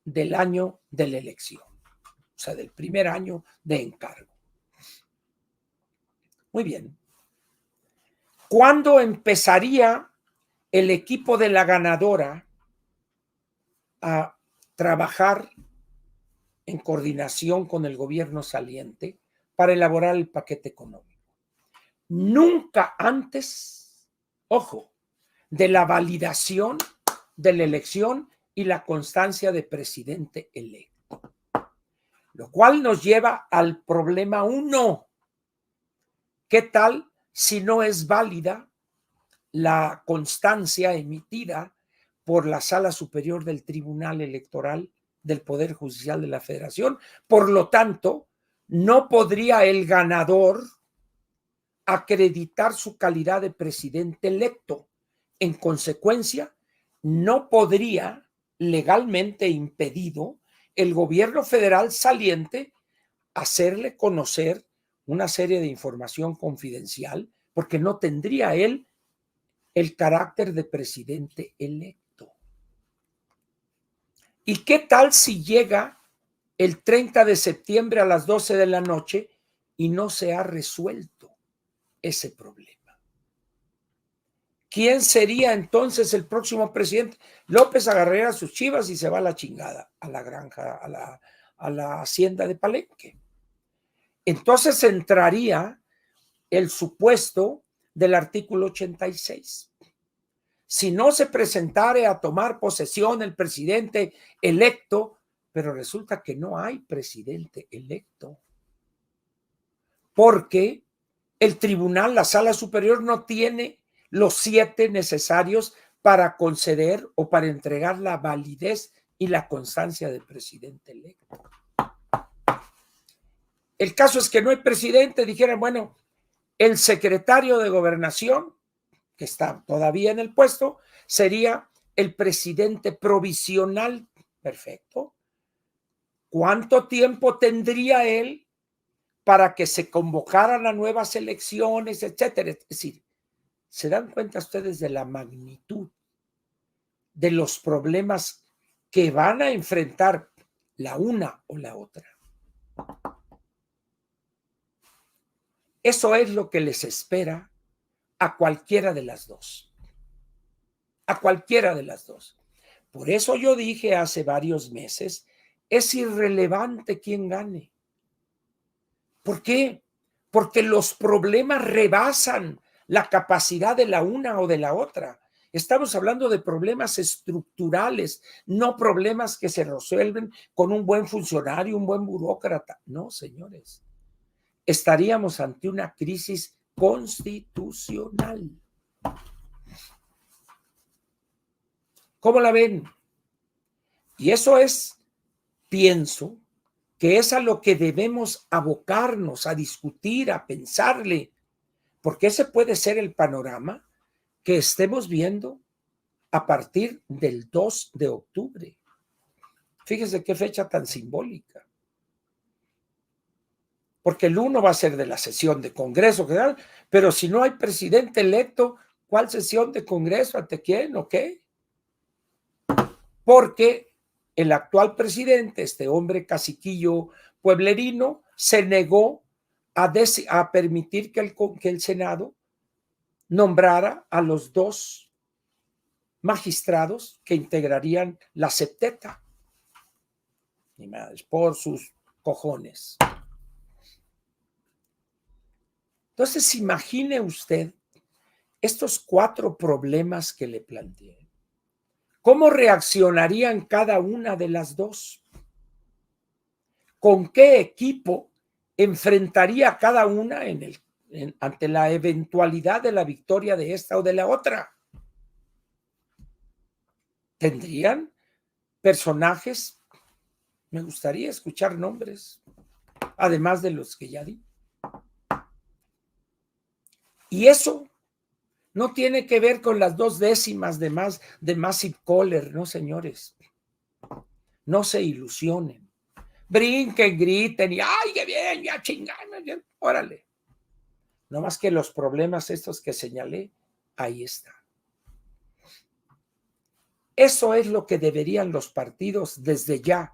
del año de la elección, o sea, del primer año de encargo. Muy bien. ¿Cuándo empezaría el equipo de la ganadora a trabajar en coordinación con el gobierno saliente para elaborar el paquete económico? Nunca antes, ojo, de la validación de la elección y la constancia de presidente electo. Lo cual nos lleva al problema 1. ¿Qué tal si no es válida la constancia emitida por la Sala Superior del Tribunal Electoral del Poder Judicial de la Federación? Por lo tanto, no podría el ganador acreditar su calidad de presidente electo. En consecuencia, no podría legalmente impedido el gobierno federal saliente hacerle conocer una serie de información confidencial, porque no tendría él el carácter de presidente electo. ¿Y qué tal si llega el 30 de septiembre a las 12 de la noche y no se ha resuelto ese problema? ¿Quién sería entonces el próximo presidente? López agarraría sus chivas y se va a la chingada, a la granja, a la hacienda de Palenque. Entonces entraría el supuesto del artículo 86. Si no se presentare a tomar posesión el presidente electo, pero resulta que no hay presidente electo, porque el tribunal, la sala superior, no tiene los 7 necesarios para conceder o para entregar la validez y la constancia del presidente electo. El caso es que no hay presidente. Dijeran, bueno, el secretario de Gobernación, que está todavía en el puesto, sería el presidente provisional. Perfecto. ¿Cuánto tiempo tendría él para que se convocaran a nuevas elecciones, etcétera? Es decir, ¿se dan cuenta ustedes de la magnitud de los problemas que van a enfrentar la una o la otra? Eso es lo que les espera a cualquiera de las dos. A cualquiera de las dos. Por eso yo dije hace varios meses, es irrelevante quién gane. ¿Por qué? Porque los problemas rebasan la capacidad de la una o de la otra. Estamos hablando de problemas estructurales, no problemas que se resuelven con un buen funcionario, un buen burócrata. No, señores. Estaríamos ante una crisis constitucional. ¿Cómo la ven? Y eso es, pienso, que es a lo que debemos abocarnos, a discutir, a pensarle, porque ese puede ser el panorama que estemos viendo a partir del 2 de octubre. Fíjese qué fecha tan simbólica. Porque el 1 va a ser de la sesión de Congreso General, pero si no hay presidente electo, ¿cuál sesión de Congreso? ¿Ante quién o qué? Porque el actual presidente, este hombre caciquillo pueblerino, se negó a permitir que el Senado nombrara a los 2 magistrados que integrarían la septeta. Ni madres, por sus cojones. Entonces, imagine usted estos 4 problemas que le planteé. ¿Cómo reaccionarían cada una de las dos? ¿Con qué equipo enfrentaría cada una ante la eventualidad de la victoria de esta o de la otra? ¿Tendrían personajes? Me gustaría escuchar nombres, además de los que ya di. Y eso no tiene que ver con las 2 décimas de Massive Caller, no, señores. No se ilusionen. Brinquen, griten y ¡ay, qué bien! Ya chingame, bien, órale. No más que los problemas estos que señalé, ahí están. Eso es lo que deberían los partidos desde ya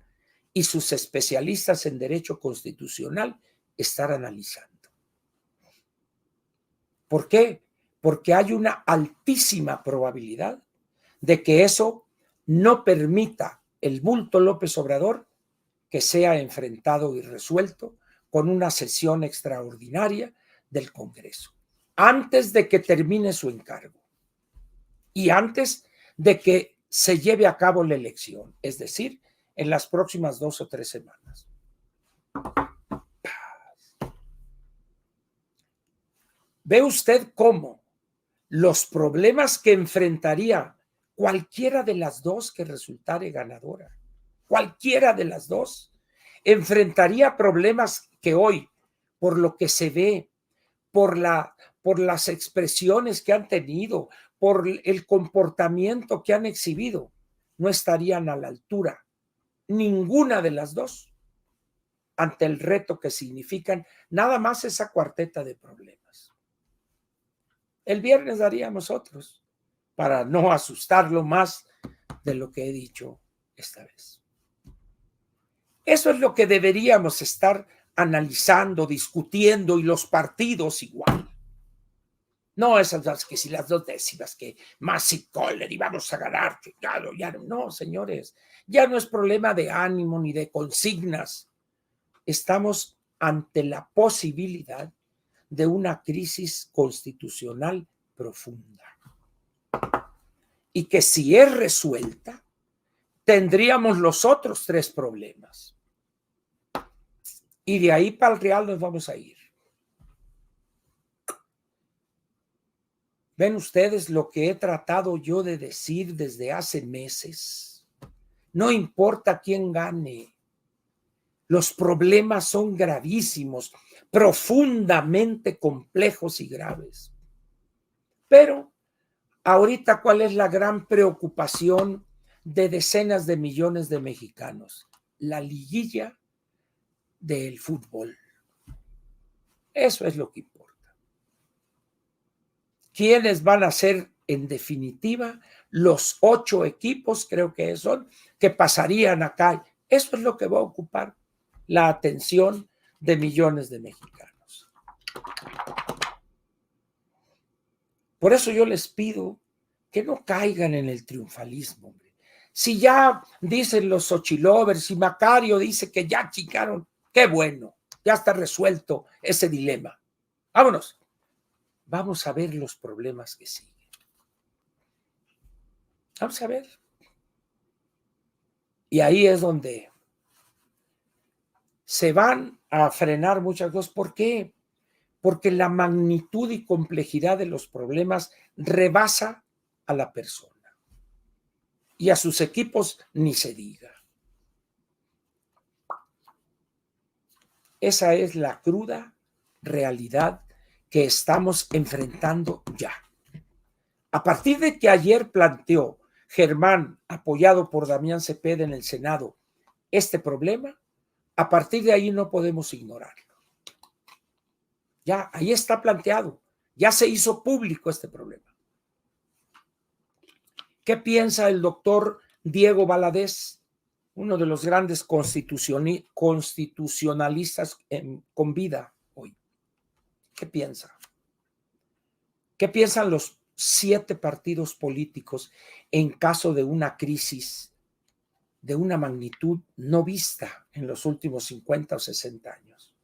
y sus especialistas en derecho constitucional estar analizando. ¿Por qué? Porque hay una altísima probabilidad de que eso no permita el bulto López Obrador que sea enfrentado y resuelto con una sesión extraordinaria del Congreso, antes de que termine su encargo y antes de que se lleve a cabo la elección, es decir, en las próximas 2 o 3 semanas. ¿Ve usted cómo los problemas que enfrentaría cualquiera de las dos que resultare ganadora, cualquiera de las dos, enfrentaría problemas que hoy, por lo que se ve, por las expresiones que han tenido, por el comportamiento que han exhibido, no estarían a la altura, ninguna de las dos, ante el reto que significan nada más esa cuarteta de problemas. El viernes daríamos otros, para no asustarlo más de lo que he dicho esta vez. Eso es lo que deberíamos estar analizando, discutiendo, y los partidos igual. No esas que si las 2 décimas, que más y Kohler y vamos a ganar, ya no, señores, ya no es problema de ánimo ni de consignas. Estamos ante la posibilidad de una crisis constitucional profunda. Y que si es resuelta, tendríamos los otros 3 problemas. Y de ahí para el Real nos vamos a ir. Ven ustedes lo que he tratado yo de decir desde hace meses. No importa quién gane. Los problemas son gravísimos, profundamente complejos y graves. Pero ahorita, ¿cuál es la gran preocupación de decenas de millones de mexicanos? La liguilla del fútbol. Eso es lo que importa. ¿Quiénes van a ser, en definitiva, los 8 equipos, creo que son, que pasarían acá? Eso es lo que va a ocupar la atención de millones de mexicanos. Por eso yo les pido que no caigan en el triunfalismo, hombre. Si ya dicen los Xochilovers y Macario dice que ya chingaron, qué bueno, ya está resuelto ese dilema. Vámonos. Vamos a ver los problemas que siguen. Vamos a ver. Y ahí es donde se van a frenar muchas cosas. ¿Por qué? Porque la magnitud y complejidad de los problemas rebasa a la persona. Y a sus equipos ni se diga. Esa es la cruda realidad que estamos enfrentando ya. A partir de que ayer planteó Germán, apoyado por Damián Cepeda en el Senado, este problema, a partir de ahí no podemos ignorarlo. Ya, ahí está planteado. Ya se hizo público este problema. ¿Qué piensa el doctor Diego Valadez, uno de los grandes constitucionalistas con vida hoy? ¿Qué piensa? ¿Qué piensan los 7 partidos políticos en caso de una crisis de una magnitud no vista en los últimos 50 o 60 años?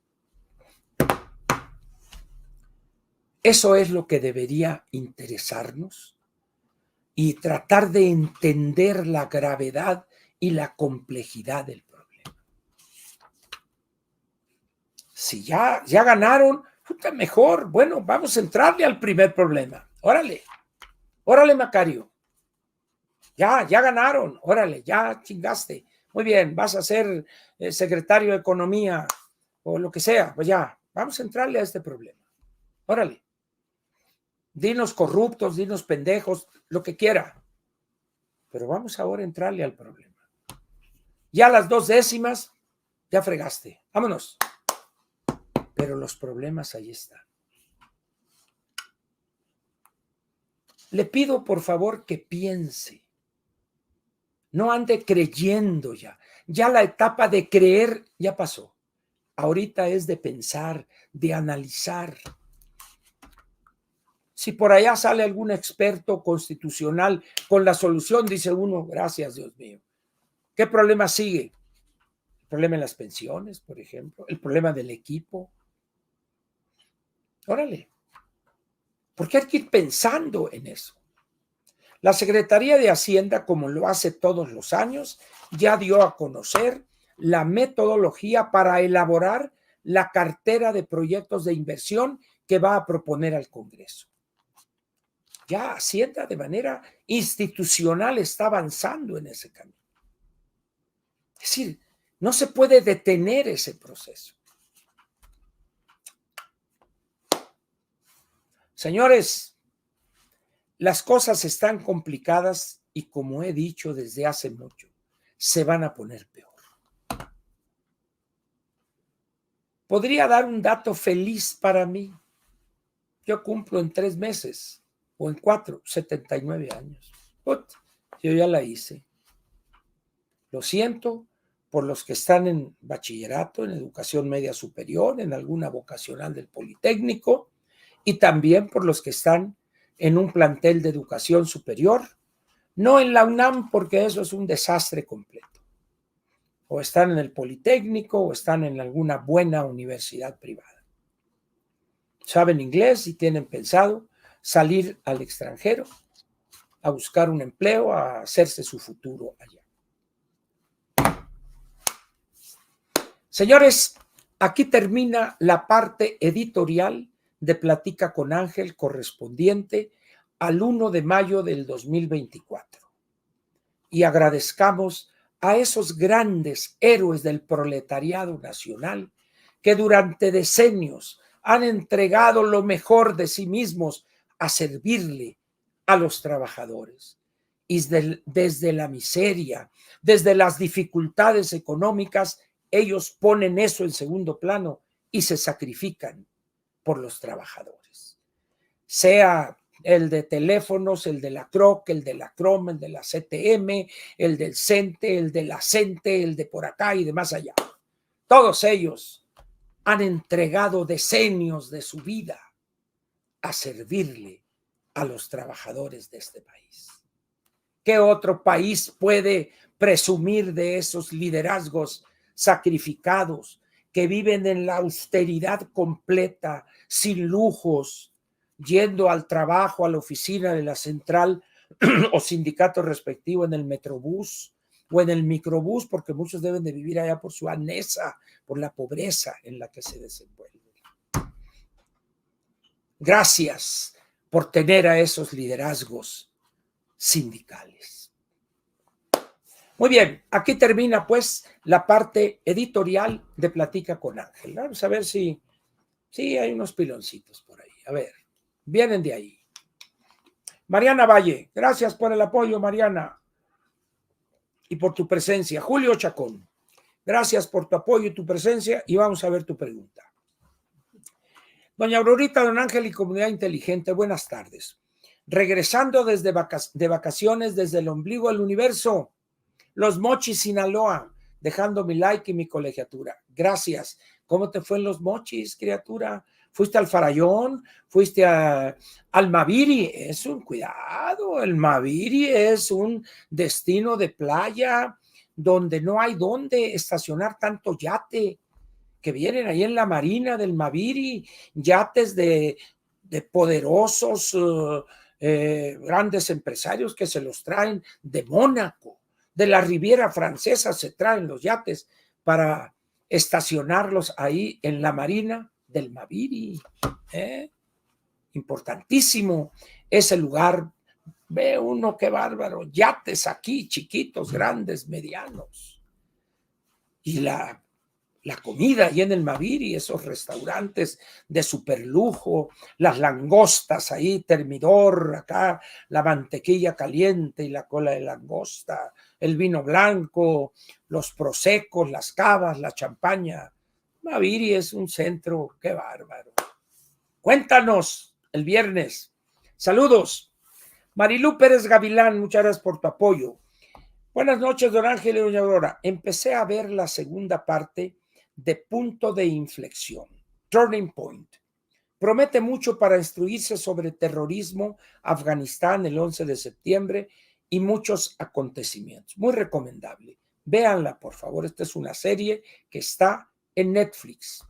Eso es lo que debería interesarnos y tratar de entender la gravedad y la complejidad del problema. Si ya ganaron, puta, mejor. Bueno, vamos a entrarle al primer problema. Órale, Macario. Ya ganaron, órale, ya chingaste. Muy bien, vas a ser secretario de Economía o lo que sea, pues ya, vamos a entrarle a este problema. Órale. Dinos corruptos, dinos pendejos, lo que quiera. Pero vamos ahora a entrarle al problema. Ya las 2 décimas, ya fregaste. Vámonos. Pero los problemas ahí están. Le pido por favor que piense. No ande creyendo ya. Ya la etapa de creer ya pasó. Ahorita es de pensar, de analizar. Si por allá sale algún experto constitucional con la solución, dice uno, gracias Dios mío. ¿Qué problema sigue? El problema de las pensiones, por ejemplo. El problema del equipo. Órale. Porque hay que ir pensando en eso. La Secretaría de Hacienda, como lo hace todos los años, ya dio a conocer la metodología para elaborar la cartera de proyectos de inversión que va a proponer al Congreso. Ya Hacienda de manera institucional está avanzando en ese camino. Es decir, no se puede detener ese proceso. Señores, las cosas están complicadas y como he dicho desde hace mucho, se van a poner peor. Podría dar un dato feliz para mí. Yo cumplo en 3 meses o en 4, 79 años. Yo ya la hice. Lo siento por los que están en bachillerato, en educación media superior, en alguna vocacional del Politécnico, y también por los que están en un plantel de educación superior, no en la UNAM, porque eso es un desastre completo. O están en el Politécnico o están en alguna buena universidad privada. Saben inglés y tienen pensado salir al extranjero a buscar un empleo, a hacerse su futuro allá. Señores, aquí termina la parte editorial de Platica con Ángel correspondiente al 1 de mayo del 2024. Y agradezcamos a esos grandes héroes del proletariado nacional que durante decenios han entregado lo mejor de sí mismos a servirle a los trabajadores. Y desde la miseria, desde las dificultades económicas, ellos ponen eso en segundo plano y se sacrifican por los trabajadores. Sea el de teléfonos, el de la CROC, el de la CROM, el de la CTM, el del CENTE, el de la CENTE, el de por acá y de más allá. Todos ellos han entregado decenios de su vida a servirle a los trabajadores de este país. ¿Qué otro país puede presumir de esos liderazgos sacrificados que viven en la austeridad completa, sin lujos, yendo al trabajo, a la oficina de la central o sindicato respectivo en el metrobús o en el microbús, porque muchos deben de vivir allá por su anesa, por la pobreza en la que se desenvuelven? Gracias por tener a esos liderazgos sindicales. Muy bien, aquí termina pues la parte editorial de Platica con Ángel. Vamos a ver si hay unos piloncitos por ahí. A ver, vienen de ahí. Mariana Valle, gracias por el apoyo, Mariana, y por tu presencia. Julio Chacón, gracias por tu apoyo y tu presencia, y vamos a ver tu pregunta. Doña Aurorita, don Ángel y comunidad inteligente, buenas tardes. Regresando de vacaciones desde el ombligo del universo, Los Mochis, Sinaloa, dejando mi like y mi colegiatura. Gracias. ¿Cómo te fue en Los Mochis, criatura? ¿Fuiste al Farallón? ¿Fuiste al Maviri? Es un cuidado, el Maviri es un destino de playa donde no hay donde estacionar tanto yate, que vienen ahí en la marina del Maviri, yates de poderosos grandes empresarios que se los traen de Mónaco, de la Riviera Francesa se traen los yates para estacionarlos ahí en la marina del Maviri. Importantísimo ese lugar. Ve uno qué bárbaro, yates aquí, chiquitos, grandes, medianos. Y la comida ahí en el Maviri, esos restaurantes de superlujo, las langostas ahí, termidor, acá la mantequilla caliente y la cola de langosta, el vino blanco, los prosecos, las cavas, la champaña. Maviri es un centro, qué bárbaro. Cuéntanos el viernes. Saludos. Marilú Pérez Gavilán, muchas gracias por tu apoyo. Buenas noches, don Ángel y doña Aurora. Empecé a ver la segunda parte de Punto de Inflexión, Turning Point. Promete mucho para instruirse sobre terrorismo, Afganistán, el 11 de septiembre y muchos acontecimientos. Muy recomendable. Véanla, por favor. Esta es una serie que está en Netflix.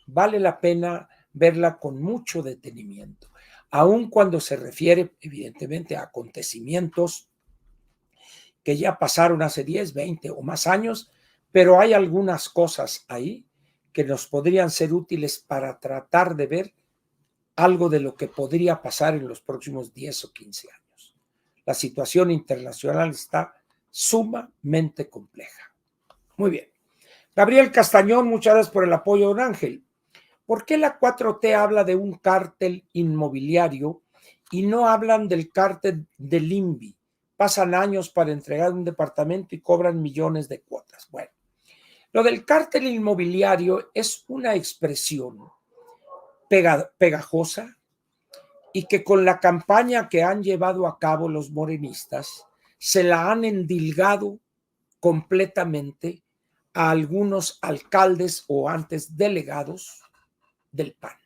Vale la pena verla con mucho detenimiento, aun cuando se refiere, evidentemente, a acontecimientos que ya pasaron hace 10, 20 o más años, pero hay algunas cosas ahí que nos podrían ser útiles para tratar de ver algo de lo que podría pasar en los próximos 10 o 15 años. La situación internacional está sumamente compleja. Muy bien. Gabriel Castañón, muchas gracias por el apoyo, don Ángel. ¿Por qué la 4T habla de un cártel inmobiliario y no hablan del cártel del INVI? Pasan años para entregar un departamento y cobran millones de cuotas. Bueno, lo del cártel inmobiliario es una expresión pegajosa y que con la campaña que han llevado a cabo los morenistas se la han endilgado completamente a algunos alcaldes o antes delegados del PAN,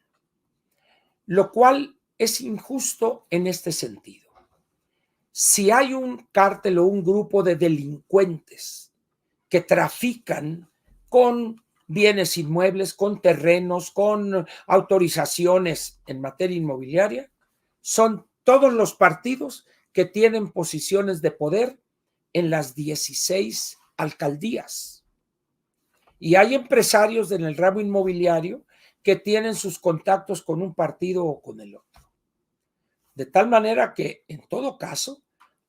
lo cual es injusto en este sentido. Si hay un cártel o un grupo de delincuentes que trafican con bienes inmuebles, con terrenos, con autorizaciones en materia inmobiliaria, son todos los partidos que tienen posiciones de poder en las 16 alcaldías. Y hay empresarios en el ramo inmobiliario que tienen sus contactos con un partido o con el otro. De tal manera que, en todo caso,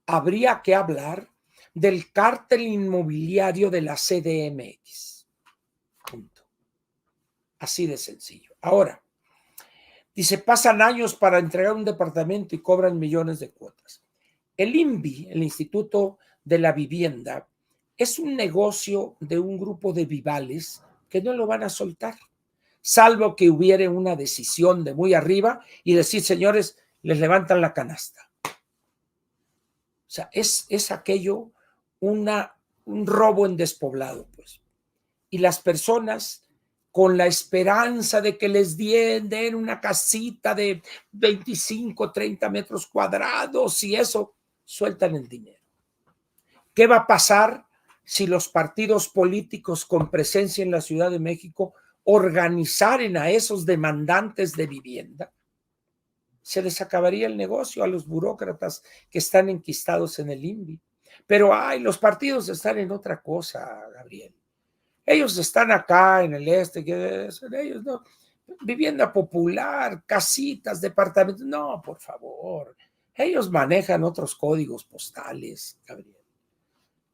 habría que hablar del cártel inmobiliario de la CDMX. Punto. Así de sencillo. Ahora, dice, pasan años para entregar un departamento y cobran millones de cuotas. El INVI, el Instituto de la Vivienda, es un negocio de un grupo de vivales que no lo van a soltar, salvo que hubiere una decisión de muy arriba y decir, señores, les levantan la canasta. O sea, es aquello un robo en despoblado, pues. Y las personas, con la esperanza de que les den una casita de 25, 30 metros cuadrados y eso, sueltan el dinero. ¿Qué va a pasar si los partidos políticos con presencia en la Ciudad de México organizaren a esos demandantes de vivienda? Se les acabaría el negocio a los burócratas que están enquistados en el INVI. Pero los partidos están en otra cosa, Gabriel. Ellos están acá en el este, que son ellos, no. Vivienda popular, casitas, departamentos. No, por favor. Ellos manejan otros códigos postales, Gabriel.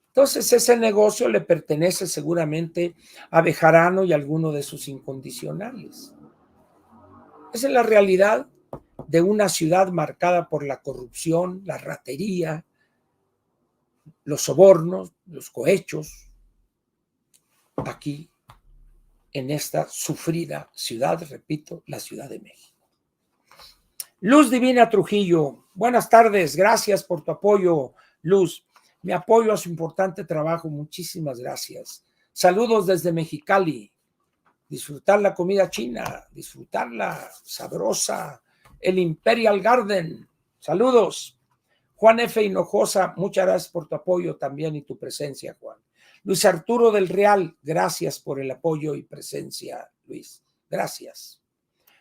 Entonces, ese negocio le pertenece seguramente a Bejarano y a alguno de sus incondicionales. Esa es la realidad de una ciudad marcada por la corrupción, la ratería, los sobornos, los cohechos, aquí en esta sufrida ciudad, repito, la Ciudad de México. Luz Divina Trujillo, buenas tardes, gracias por tu apoyo, Luz. Mi apoyo a su importante trabajo, muchísimas gracias. Saludos desde Mexicali. Disfrutar la comida china, disfrutarla sabrosa, el Imperial Garden. Saludos. Juan F. Hinojosa, muchas gracias por tu apoyo también y tu presencia, Juan. Luis Arturo del Real, gracias por el apoyo y presencia, Luis. Gracias.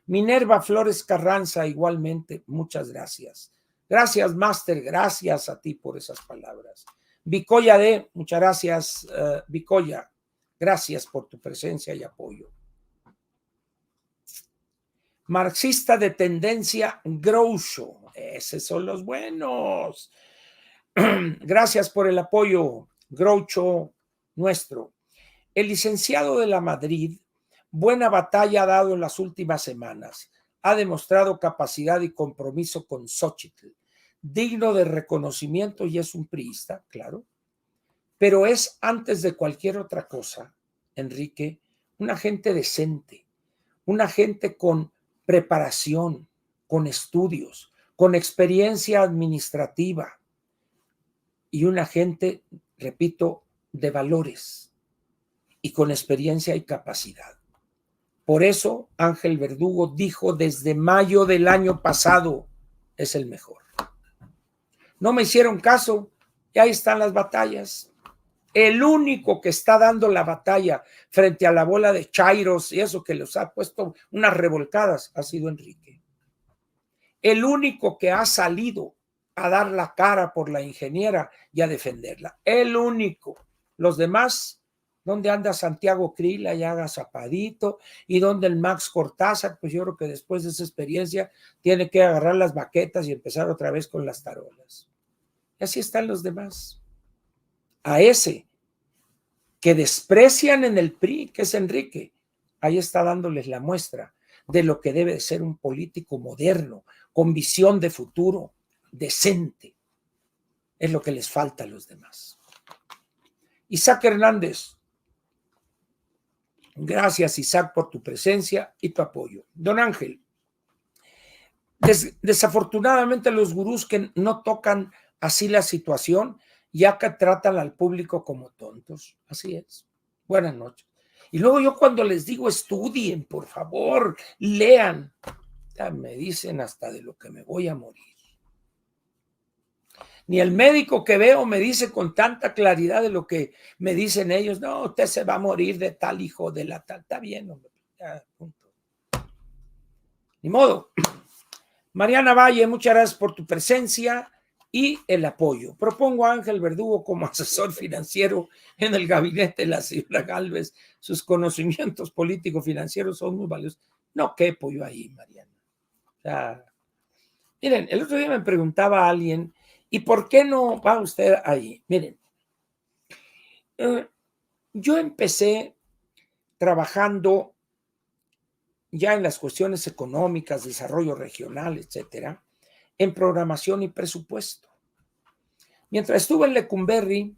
Minerva Flores Carranza, igualmente, muchas gracias. Gracias, Máster, gracias a ti por esas palabras. Vicoya D, muchas gracias, Vicoya. Gracias por tu presencia y apoyo. Marxista de tendencia Groucho, esos son los buenos. Gracias por el apoyo, Groucho nuestro. El licenciado de la Madrid, buena batalla ha dado en las últimas semanas. Ha demostrado capacidad y compromiso con Xóchitl, digno de reconocimiento y es un priista, claro. Pero es, antes de cualquier otra cosa, Enrique, una gente decente, una gente con preparación, con estudios, con experiencia administrativa y una gente, repito, de valores y con experiencia y capacidad. Por eso Ángel Verdugo dijo desde mayo del año pasado, es el mejor. No me hicieron caso y ahí están las batallas. El único que está dando la batalla frente a la bola de chairos y eso que les ha puesto unas revolcadas ha sido Enrique. El único que ha salido a dar la cara por la ingeniera y a defenderla. El único. Los demás, ¿dónde anda Santiago Krill? Allá agazapadito. ¿Y dónde el Max Cortázar? Pues yo creo que después de esa experiencia tiene que agarrar las baquetas y empezar otra vez con las tarolas. Y así están los demás. A ese que desprecian en el PRI, que es Enrique, ahí está dándoles la muestra de lo que debe de ser un político moderno, con visión de futuro, decente. Es lo que les falta a los demás. Isaac Hernández. Gracias, Isaac, por tu presencia y tu apoyo. Don Ángel. Desafortunadamente los gurús que no tocan así la situación, ya que tratan al público como tontos. Así es. Buenas noches. Y luego yo cuando les digo estudien, por favor, lean, ya me dicen hasta de lo que me voy a morir. Ni el médico que veo me dice con tanta claridad de lo que me dicen ellos, no, usted se va a morir de tal hijo de la tal. Está bien, hombre. Ya, punto. Ni modo. Mariana Valle, muchas gracias por tu presencia y el apoyo. Propongo a Ángel Verdugo como asesor financiero en el gabinete de la señora Gálvez. Sus conocimientos político-financieros son muy valiosos. No quepo yo ahí, Mariana. O sea, miren, el otro día me preguntaba a alguien, ¿y por qué no va usted ahí? Miren, yo empecé trabajando ya en las cuestiones económicas, desarrollo regional, etcétera, en programación y presupuesto. Mientras estuve en Lecumberri,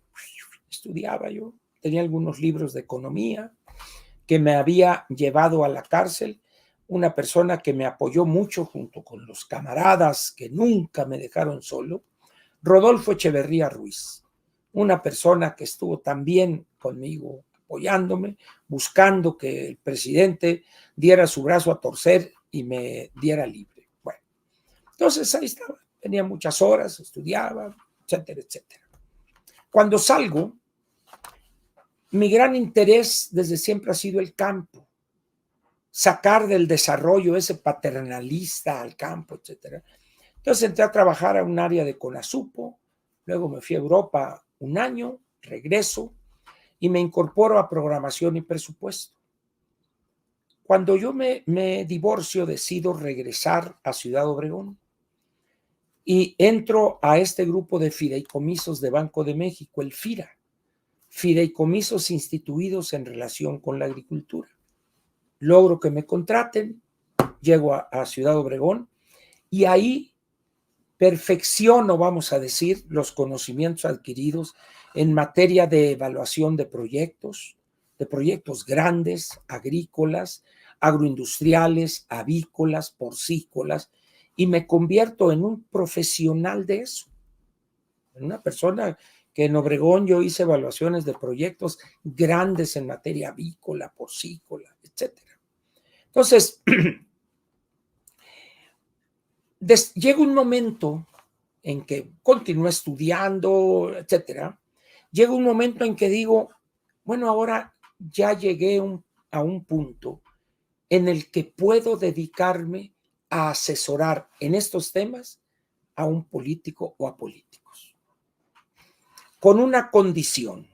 estudiaba yo, tenía algunos libros de economía que me había llevado a la cárcel, una persona que me apoyó mucho junto con los camaradas que nunca me dejaron solo, Rodolfo Echeverría Ruiz, una persona que estuvo también conmigo apoyándome, buscando que el presidente diera su brazo a torcer y me diera libre. Bueno, entonces ahí estaba, tenía muchas horas, estudiaba, etcétera, etcétera. Cuando salgo, mi gran interés desde siempre ha sido el campo, sacar del desarrollo ese paternalista al campo, etcétera. Entonces entré a trabajar a un área de Conasupo, luego me fui a Europa un año, regreso y me incorporo a programación y presupuesto. Cuando yo me divorcio, decido regresar a Ciudad Obregón y entro a este grupo de fideicomisos de Banco de México, el FIRA, fideicomisos instituidos en relación con la agricultura. Logro que me contraten, llego a Ciudad Obregón y ahí perfecciono, vamos a decir, los conocimientos adquiridos en materia de evaluación de proyectos grandes, agrícolas, agroindustriales, avícolas, porcícolas, y me convierto en un profesional de eso, en una persona que en Obregón yo hice evaluaciones de proyectos grandes en materia avícola, porcícola, etcétera. Entonces, llega un momento en que continúo estudiando, etcétera. Llega un momento en que digo, bueno, ahora ya llegué a un punto en el que puedo dedicarme a asesorar en estos temas a un político o a políticos. Con una condición,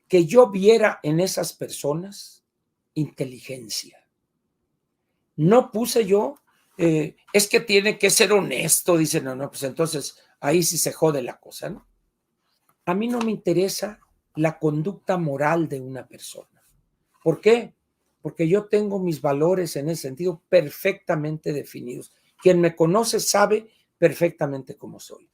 que yo viera en esas personas inteligencia. No puse yo, es que tiene que ser honesto, dicen, no, pues entonces ahí sí se jode la cosa, ¿no? A mí no me interesa la conducta moral de una persona. ¿Por qué? Porque yo tengo mis valores en ese sentido perfectamente definidos. Quien me conoce sabe perfectamente cómo soy.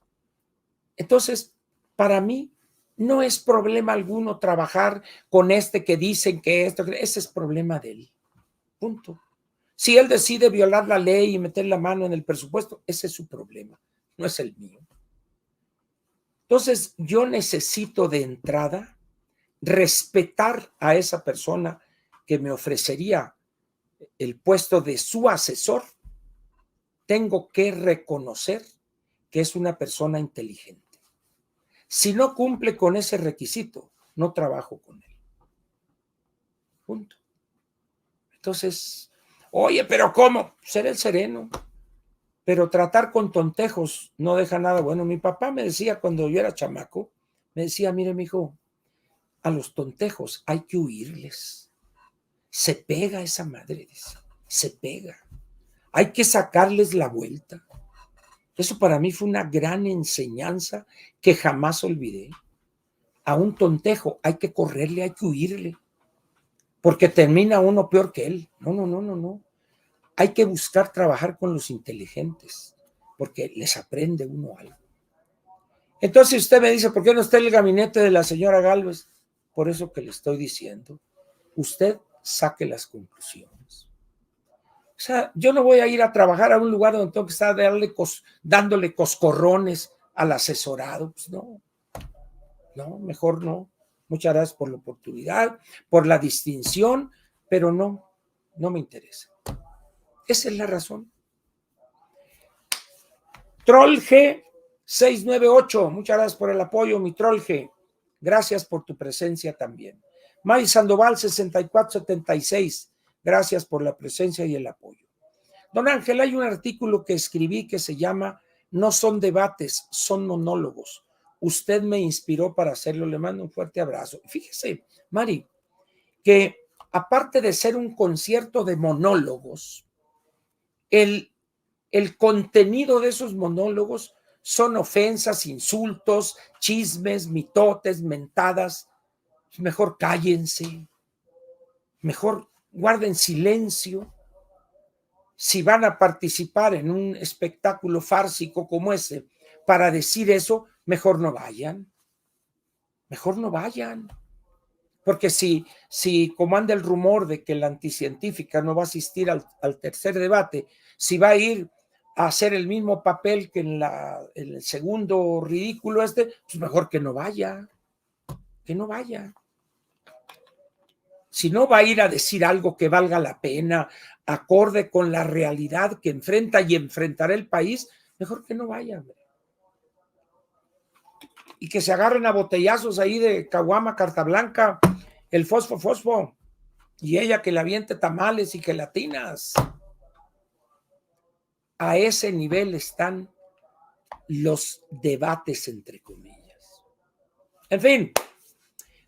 Entonces, para mí no es problema alguno trabajar con este que dicen que esto, ese es problema de él. Punto. Si él decide violar la ley y meter la mano en el presupuesto, ese es su problema, no es el mío. Entonces, yo necesito de entrada respetar a esa persona que me ofrecería el puesto de su asesor. Tengo que reconocer que es una persona inteligente. Si no cumple con ese requisito, no trabajo con él. Punto. Entonces, oye, pero ¿cómo? Ser el sereno. Pero tratar con tontejos no deja nada bueno. Mi papá me decía cuando yo era chamaco, me decía, mire, mijo, a los tontejos hay que huirles. Se pega esa madre, dice, se pega. Hay que sacarles la vuelta. Eso para mí fue una gran enseñanza que jamás olvidé. A un tontejo hay que correrle, hay que huirle, porque termina uno peor que él. No. hay que buscar trabajar con los inteligentes, porque les aprende uno algo. Entonces usted me dice, ¿por qué no está en el gabinete de la señora Gálvez? Por eso que le estoy diciendo, usted saque las conclusiones. O sea, yo no voy a ir a trabajar a un lugar donde tengo que estar dándole coscorrones al asesorado. Pues no, mejor no. Muchas gracias por la oportunidad, por la distinción, pero no me interesa. Esa es la razón. Troll G 698, muchas gracias por el apoyo, mi Troll G. Gracias por tu presencia también. May Sandoval 6476, gracias por la presencia y el apoyo. Don Ángel, hay un artículo que escribí que se llama No son debates, son monólogos. Usted me inspiró para hacerlo, le mando un fuerte abrazo. Fíjese, Mari, que aparte de ser un concierto de monólogos, el contenido de esos monólogos son ofensas, insultos, chismes, mitotes, mentadas. Mejor cállense, mejor guarden silencio. Si van a participar en un espectáculo fársico como ese para decir eso, mejor no vayan. Mejor no vayan. Porque si como anda el rumor de que la anticientífica no va a asistir al tercer debate, si va a ir a hacer el mismo papel que en el segundo ridículo pues mejor que no vaya. Que no vaya. Si no va a ir a decir algo que valga la pena, acorde con la realidad que enfrenta y enfrentará el país, mejor que no vaya. Y que se agarren a botellazos ahí de caguama, carta blanca, el fosfo, y ella que le aviente tamales y gelatinas. A ese nivel están los debates, entre comillas. En fin,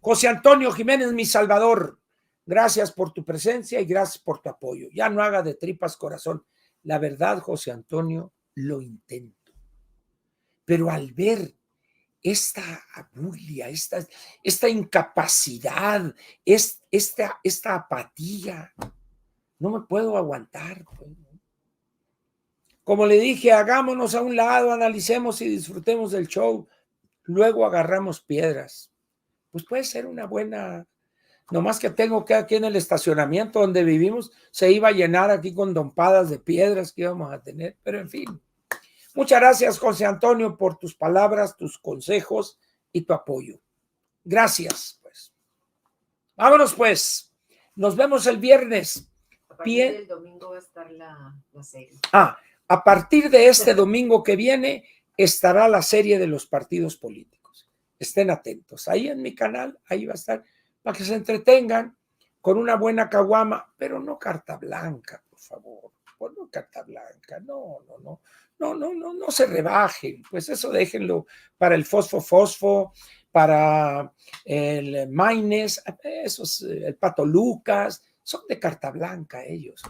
José Antonio Jiménez, mi Salvador, gracias por tu presencia y gracias por tu apoyo. Ya no haga de tripas corazón. La verdad, José Antonio, lo intento. Pero al ver esta abulia, esta incapacidad, esta apatía, no me puedo aguantar. Pues. Como le dije, hagámonos a un lado, analicemos y disfrutemos del show. Luego agarramos piedras. Pues puede ser una buena... Nomás que tengo que aquí en el estacionamiento donde vivimos, se iba a llenar aquí con dompadas de piedras que íbamos a tener, pero en fin. Muchas gracias, José Antonio, por tus palabras, tus consejos y tu apoyo. Gracias, pues. Vámonos, pues. Nos vemos el viernes. A partir del domingo va a estar la serie. A partir de este domingo que viene estará la serie de los partidos políticos. Estén atentos. Ahí en mi canal, ahí va a estar, para que se entretengan con una buena caguama, pero no carta blanca, por favor. No carta blanca, no se rebajen. Pues eso déjenlo para el fosfo, para el Maines, esos, el Pato Lucas, son de carta blanca ellos.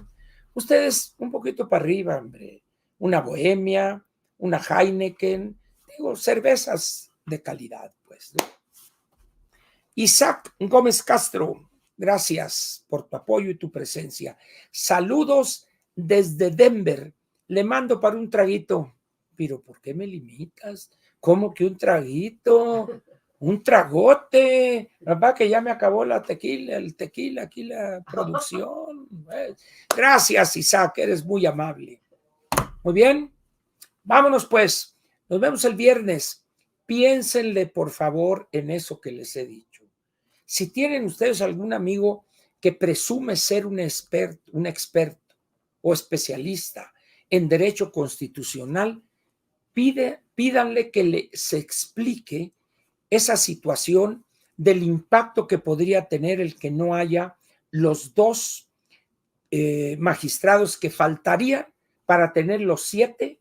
Ustedes un poquito para arriba, hombre. Una Bohemia, una Heineken, digo, cervezas de calidad, pues, ¿no? Isaac Gómez Castro, gracias por tu apoyo y tu presencia. Saludos desde Denver. Le mando para un traguito. Pero ¿por qué me limitas? ¿Cómo que un traguito? Un tragote. Papá, que ya me acabó el tequila, aquí la producción. Gracias, Isaac, eres muy amable. Muy bien, vámonos pues. Nos vemos el viernes. Piénsenle, por favor, en eso que les he dicho. Si tienen ustedes algún amigo que presume ser un experto o especialista en derecho constitucional, pídanle que se explique esa situación del impacto que podría tener el que no haya los dos magistrados que faltarían para tener los 7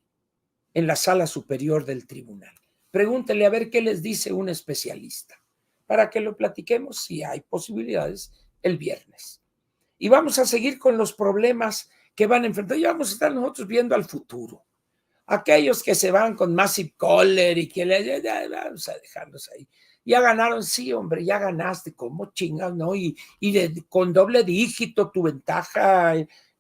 en la sala superior del tribunal. Pregúntenle a ver qué les dice un especialista, para que lo platiquemos si hay posibilidades el viernes. Y vamos a seguir con los problemas que van a enfrentar. Ya vamos a estar nosotros viendo al futuro. Aquellos que se van con Massive Caller y que vamos a dejarlos ahí. Ya ganaron, sí, hombre, ya ganaste, ¿cómo chingas, no? Y con doble dígito tu ventaja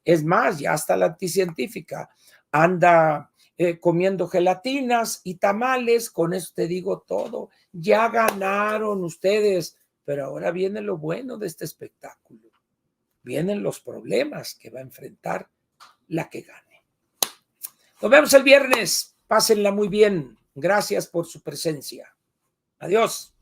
Es más, ya hasta la anticientífica anda comiendo gelatinas y tamales. Con eso te digo todo. Ya ganaron ustedes, pero ahora viene lo bueno de este espectáculo. Vienen los problemas que va a enfrentar la que gane. Nos vemos el viernes. Pásenla muy bien. Gracias por su presencia. Adiós.